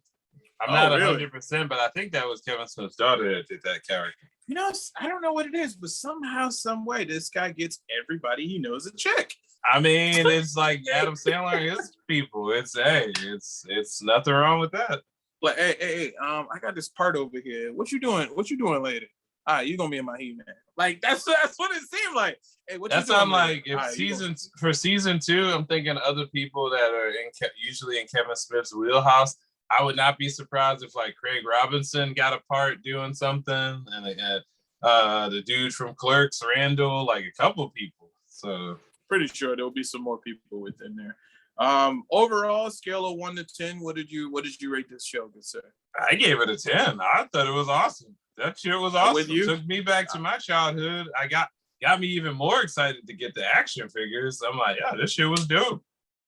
I'm not 100%, but I think that was Kevin Smith's daughter that did that character. You know, I don't know what it is, but somehow, some way, this guy gets everybody he knows a chick. I mean, it's like Adam Sandler and his people. It's nothing wrong with that. Like, hey, I got this part over here. What you doing? What you doing later? All right, you gonna be in my He-Man. Like that's what it seemed like. Hey, what that's you doing? I'm like, if for season 2, I'm thinking other people that are usually in Kevin Smith's wheelhouse. I would not be surprised if like Craig Robinson got a part doing something, and the dude from Clerks, Randall, like a couple people. So pretty sure there'll be some more people within there. Overall, scale of 1 to 10, what did you rate this show, good sir? I gave it a 10. I thought it was awesome. That shit was awesome. With you? Took me back to my childhood. I got me even more excited to get the action figures. I'm like, yeah, this shit was dope.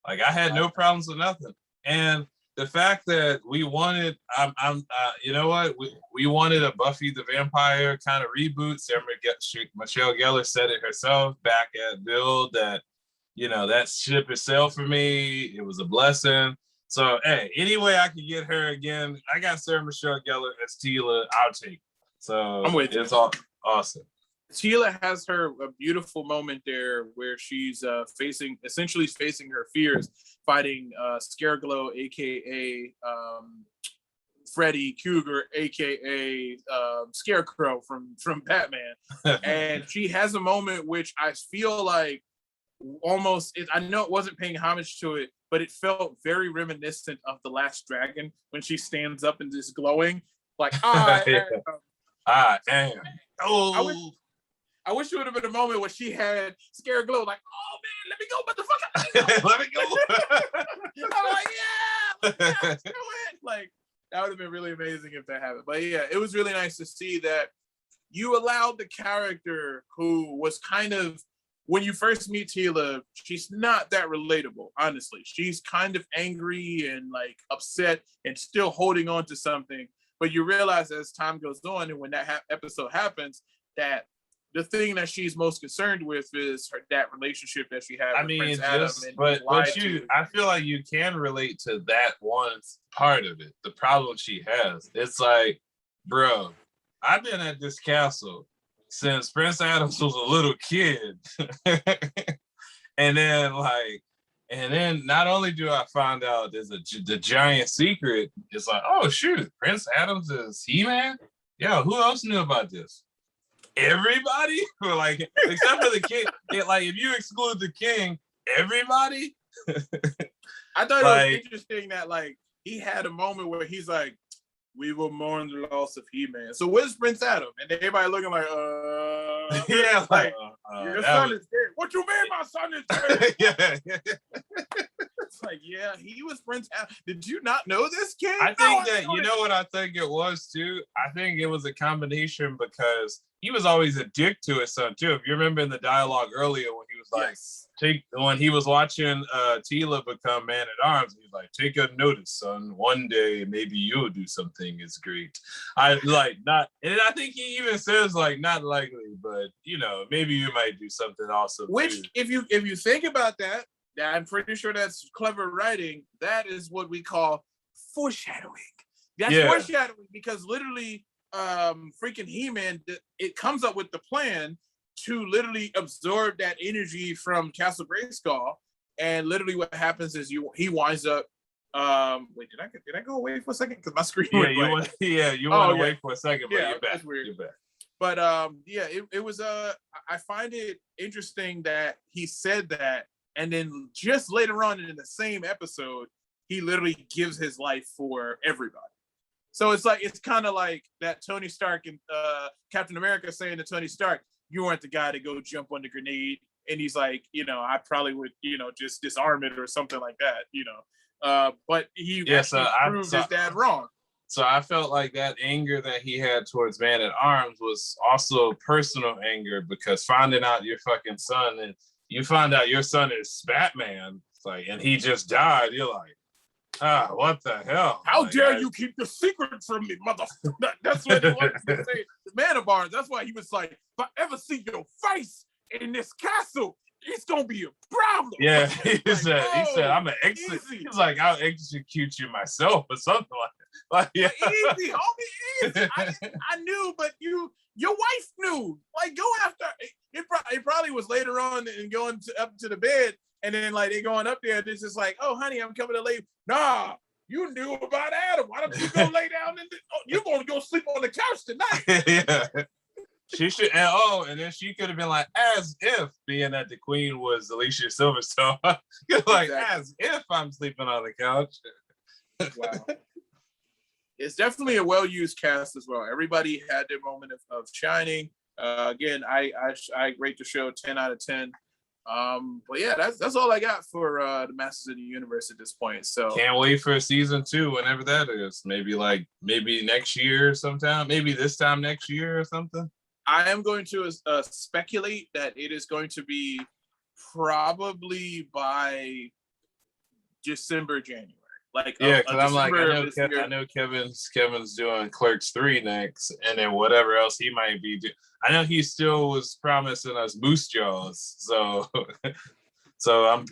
Like I had no problems with nothing. And the fact that we wanted, you know what? We wanted a Buffy the Vampire kind of reboot. Sarah Michelle Gellar said it herself back at Build that, you know, that ship has sailed for me. It was a blessing. So, hey, any way I could get her again, I got Sarah Michelle Gellar as Teela. I'll take it. So I'm with it's all awesome. Teela has a beautiful moment there where she's essentially facing her fears, fighting Scareglow, aka Freddy Krueger, aka Scarecrow from Batman, and she has a moment which I feel like I know it wasn't paying homage to it, but it felt very reminiscent of The Last Dragon when she stands up and just glowing like damn. Oh, I wish it would have been a moment where she had Scareglow like, oh man, let me go, motherfucker. Let me go. I'm like, yeah, let's do it. Like, that would have been really amazing if that happened. But yeah, it was really nice to see that you allowed the character who was kind of, when you first meet Teela, she's not that relatable, honestly. She's kind of angry and like upset and still holding on to something. But you realize as time goes on and when that episode happens, that the thing that she's most concerned with is that relationship that she had with Prince Adam. But I feel like you can relate to that one part of it. The problem she has. It's like, bro, I've been at this castle since Prince Adams was a little kid. And then not only do I find out there's the giant secret, it's like, oh shoot, Prince Adams is He-Man? Yeah, who else knew about this? Everybody? Or like, except for the king. Like, if you exclude the king, everybody? I thought it was interesting that like he had a moment where he's like, we will mourn the loss of He-Man. So where's Prince Adam? And everybody looking like, yeah, like your son is dead. What you mean my son is dead? Yeah. It's like, yeah, he was Prince Adam. Did you not know this kid? I think you know what I think it was too? I think it was a combination because he was always a dick to his son too. If you remember in the dialogue earlier when he was like, when he was watching Teela become Man-at-Arms, he's like, take a notice, son. One day maybe you'll do something as great. And I think he even says like, not likely, but you know, maybe you might do something awesome. Which, too. if you think about that, I'm pretty sure that's clever writing. That is what we call foreshadowing. That's foreshadowing because literally freaking He-Man, it comes up with the plan to literally absorb that energy from Castle Grayskull, and literally what happens is he winds up wait, did I go away for a second? Because my screen went blank. You went away for a second, but you're back. That's weird. You're back. But it was I find it interesting that he said that, and then just later on in the same episode, he literally gives his life for everybody. So it's kind of like that Tony Stark and Captain America saying to Tony Stark, you weren't the guy to go jump on the grenade. And he's like, you know, I probably would, you know, just disarm it or something like that, you know. But he proved his dad wrong. So I felt like that anger that he had towards Man-at-Arms was also personal anger because finding out your fucking son and you find out your son is Batman, it's like, and he just died. You're like, what the hell? How dare you keep the secret from me, motherfucker? That's what he wanted to say. The Man-at-Arms, that's why he was like, if I ever see your face in this castle, it's gonna be a problem. Yeah, he said, I'm gonna execute. He's like, I'll execute you myself or something like yeah. Easy, homie, easy. I knew, but your wife knew. Like, go after it. It probably was later on and going up to the bed. And then like they going up there and it's just like, oh honey, I'm coming to lay. Nah, you knew about Adam. Why don't you go lay down you're gonna go sleep on the couch tonight. Yeah. She should, and then she could have been like, as if, being that the queen was Alicia Silverstone, like, exactly. As if I'm sleeping on the couch. Wow. It's definitely a well-used cast as well. Everybody had their moment of shining. Again, I rate the show 10 out of 10. But yeah, that's all I got for the Masters of the Universe at this point. So can't wait for season 2, whenever that is. Maybe next year sometime. Maybe this time next year or something. I am going to speculate that it is going to be probably by December, January. Because I'm like, I know Kevin's doing Clerks 3 next, and then whatever else he might be doing. I know he still was promising us Moose Jaws, so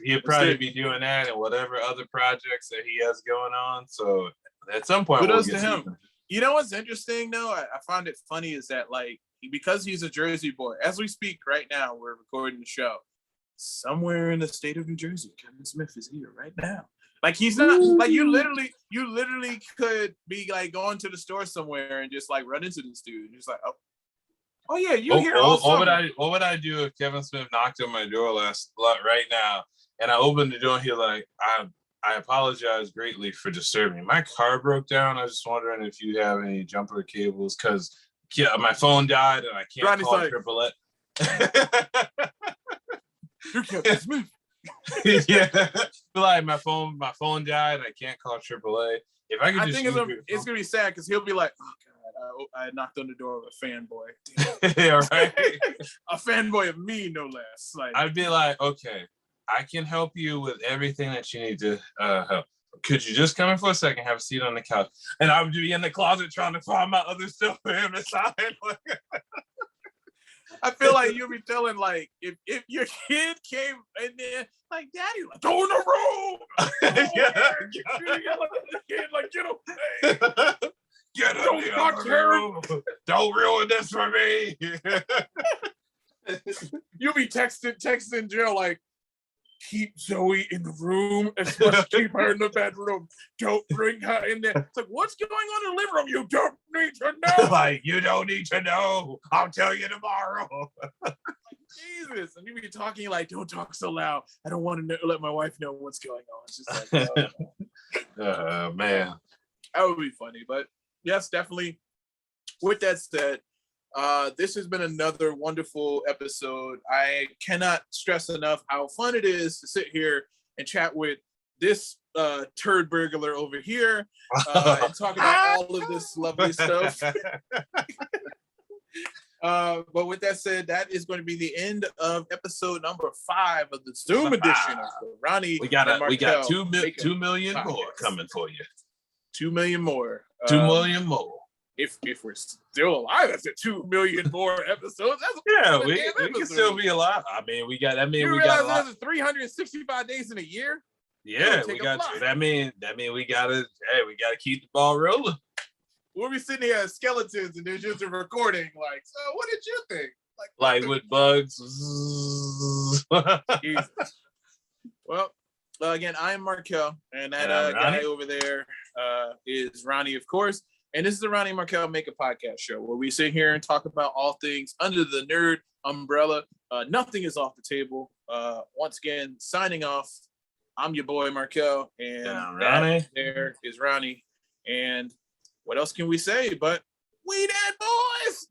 he'll probably be doing that and whatever other projects that he has going on. So at some point, kudos to him. You know what's interesting though? I find it funny is that like because he's a Jersey boy, as we speak right now, we're recording the show. Somewhere in the state of New Jersey, Kevin Smith is here right now. Like he's not like you literally could be like going to the store somewhere and just like run into this dude. Just like, oh yeah, you're here. What would I do if Kevin Smith knocked on my door right now and I opened the door and he's like, I apologize greatly for disturbing. My car broke down. I was just wondering if you have any jumper cables because my phone died and I can't call AAA. You're Kevin Smith. Yeah, like my phone died. I can't call AAA. If I could, it's gonna be sad because he'll be like, "Oh God, I knocked on the door of a fanboy." Yeah, right. A fanboy of me, no less. Like I'd be like, "Okay, I can help you with everything that you need to help. Could you just come in for a second, have a seat on the couch?" And I would be in the closet trying to find my other stuff for him to sign. I feel like you'll be telling like if your kid came in there like Daddy, like go in the room. Get away. Get don't talk to her. Don't ruin this for me. You'll be texting Jill like keep Zoe in the room as much as keep her in the bedroom. Don't bring her in there. It's like, what's going on in the living room? You don't need to know. Like, you don't need to know. I'll tell you tomorrow. Jesus. And you be talking like, don't talk so loud. I don't want to let my wife know what's going on. It's just like, man. That would be funny. But yes, definitely. With that said, this has been another wonderful episode. I cannot stress enough how fun it is to sit here and chat with this turd burglar over here and talk about all of this lovely stuff. But with that said, that is going to be the end of episode number 5 of the Zoom edition of the Ronnie. We got 2 million more coming for you. 2 million more. 2 million more. If we're still alive, that's 2 million more episodes. We can still be alive. I mean, we got. You realize there's 365 days in a year. Yeah, we got. That mean we gotta. Hey, we gotta keep the ball rolling. We'll be sitting here as skeletons, and there's just a recording. Like, so what did you think? Like with bugs. Jesus. Well, again, I am Markell, and that guy over there is Ronnie, of course. And this is the Ronnie and Markell Make a Podcast show where we sit here and talk about all things under the nerd umbrella. Nothing is off the table. Once again, signing off. I'm your boy Markell, and Ronnie. There is Ronnie. And what else can we say? But we dead boys.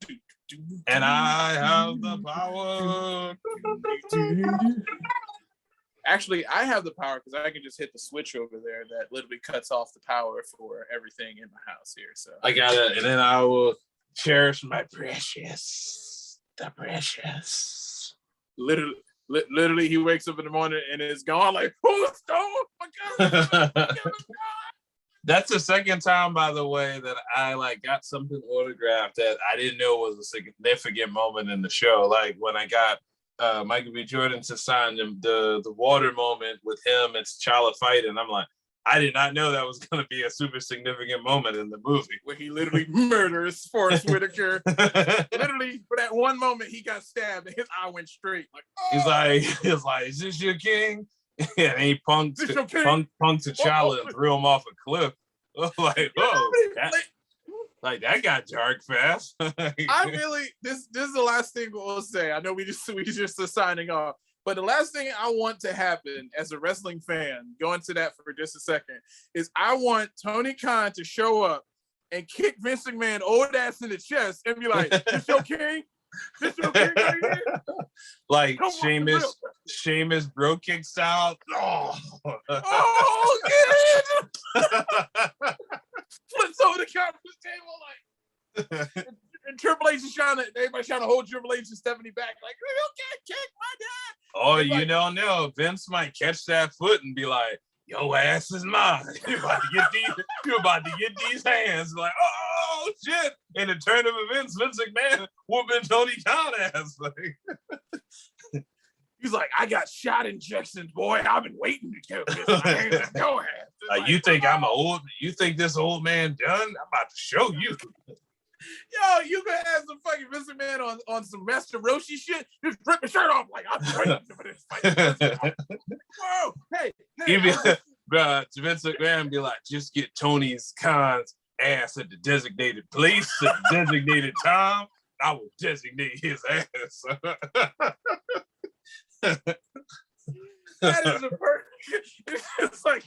And I have the power. Actually, I have the power because I can just hit the switch over there that literally cuts off the power for everything in my house here. So I got it, and then I will cherish my precious, the precious. Literally, he wakes up in the morning and is gone. Like, who stole my God? That's the second time, by the way, that I got something autographed that I didn't know was a significant moment in the show. Like when I got Michael B. Jordan to sign the water moment with him and T'Challa fighting. I'm like, I did not know that was going to be a super significant moment in the movie. Where he literally murders Forrest Whitaker. Literally, for that one moment, he got stabbed and his eye went straight. Like, oh! He's like, is this your king? Yeah, and he punked T'Challa and threw him off a cliff. Like, that got dark fast. This is the last thing we'll say. I know we just are signing off, but the last thing I want to happen as a wrestling fan, going to that for just a second, is I want Tony Khan to show up and kick Vince McMahon old ass in the chest and be like, "This your king? This your king right here?" Like Sheamus bro kick style. Oh, flips over the conference table like. And Triple H is everybody's trying to hold Triple H and Stephanie back, like, you can't kick my dad. Oh, you don't know. Vince might catch that foot and be like, "Your ass is mine. You're about to get these hands." Like, oh shit! In the turn of events, Vince McMahon whooping Tony Khan ass. Like, he's like, "I got shot injections, boy. I've been waiting to get this. My hands in your ass." Like, you think you think this old man done? I'm about to show you. Yo, you gonna have some fucking Vince McMahon on some Master Roshi shit? Just rip the shirt off like, "I'm waiting for this fight." Whoa, hey, Vince McMahon be like, "Just get Tony Khan's ass at the designated place at the designated time. I will designate his ass." That is a perfect. It's like,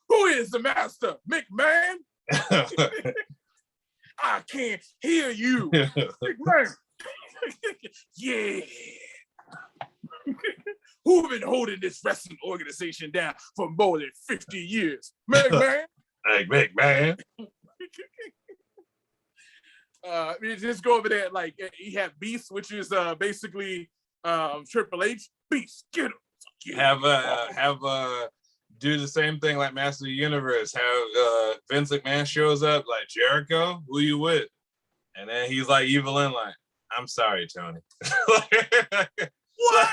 who is the master? McMahon? I can't hear you. McMahon. Yeah. Who've been holding this wrestling organization down for more than 50 years? McMahon? Hey, McMahon. Just go over there, like, you have Beast, which is basically Triple H. Beast, get him. Have do the same thing like Master of the Universe. Have Vince McMahon shows up like, "Jericho, who you with?" And then he's like Evelyn, like, "I'm sorry, Tony." What?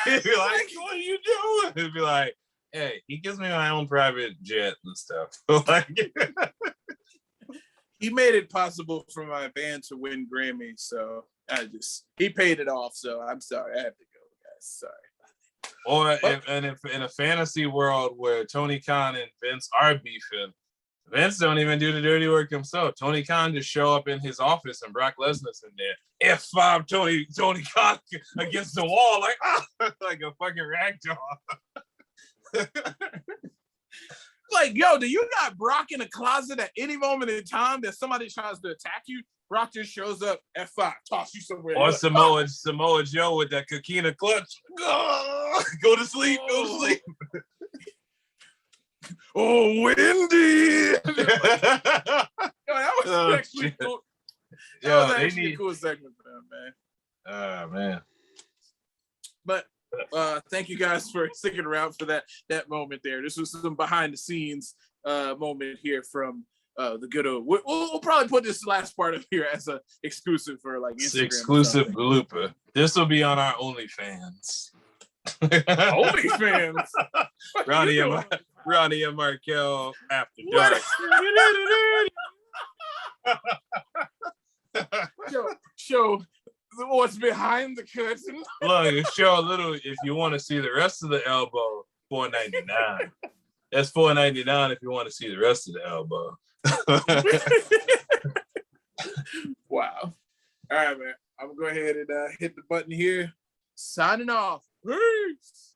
He'd be like, "What are you doing?" He'd be like, "Hey, he gives me my own private jet and stuff." Like, he made it possible for my band to win Grammys, so he paid it off. So I'm sorry, I have to go, guys. Sorry. Or if in a fantasy world where Tony Khan and Vince are beefing, Vince don't even do the dirty work himself. Tony Khan just show up in his office and Brock Lesnar's in there. F5 Tony Khan against the wall, like, like a fucking ragdoll. Like, yo, do you got Brock in a closet at any moment in time that somebody tries to attack you? Brock just shows up, F5, toss you somewhere. Or Samoa Joe with that Coquina clutch. Go to sleep. Oh, Wendy! That was actually cool. That was actually a cool segment for them, man. Oh, man. But thank you guys for sticking around for that moment there. This was some behind the scenes moment here from the good old. We'll probably put this last part of here as a exclusive for like Instagram. Exclusive blooper. This will be on our OnlyFans. OnlyFans. Ronnie and Markell after dark. Show what's behind the curtain. Look, show a little. If you want to see the rest of the elbow, $4.99. That's $4.99 if you want to see the rest of the elbow. Wow. All right, man. I'm gonna go ahead and hit the button here. Signing off. Peace.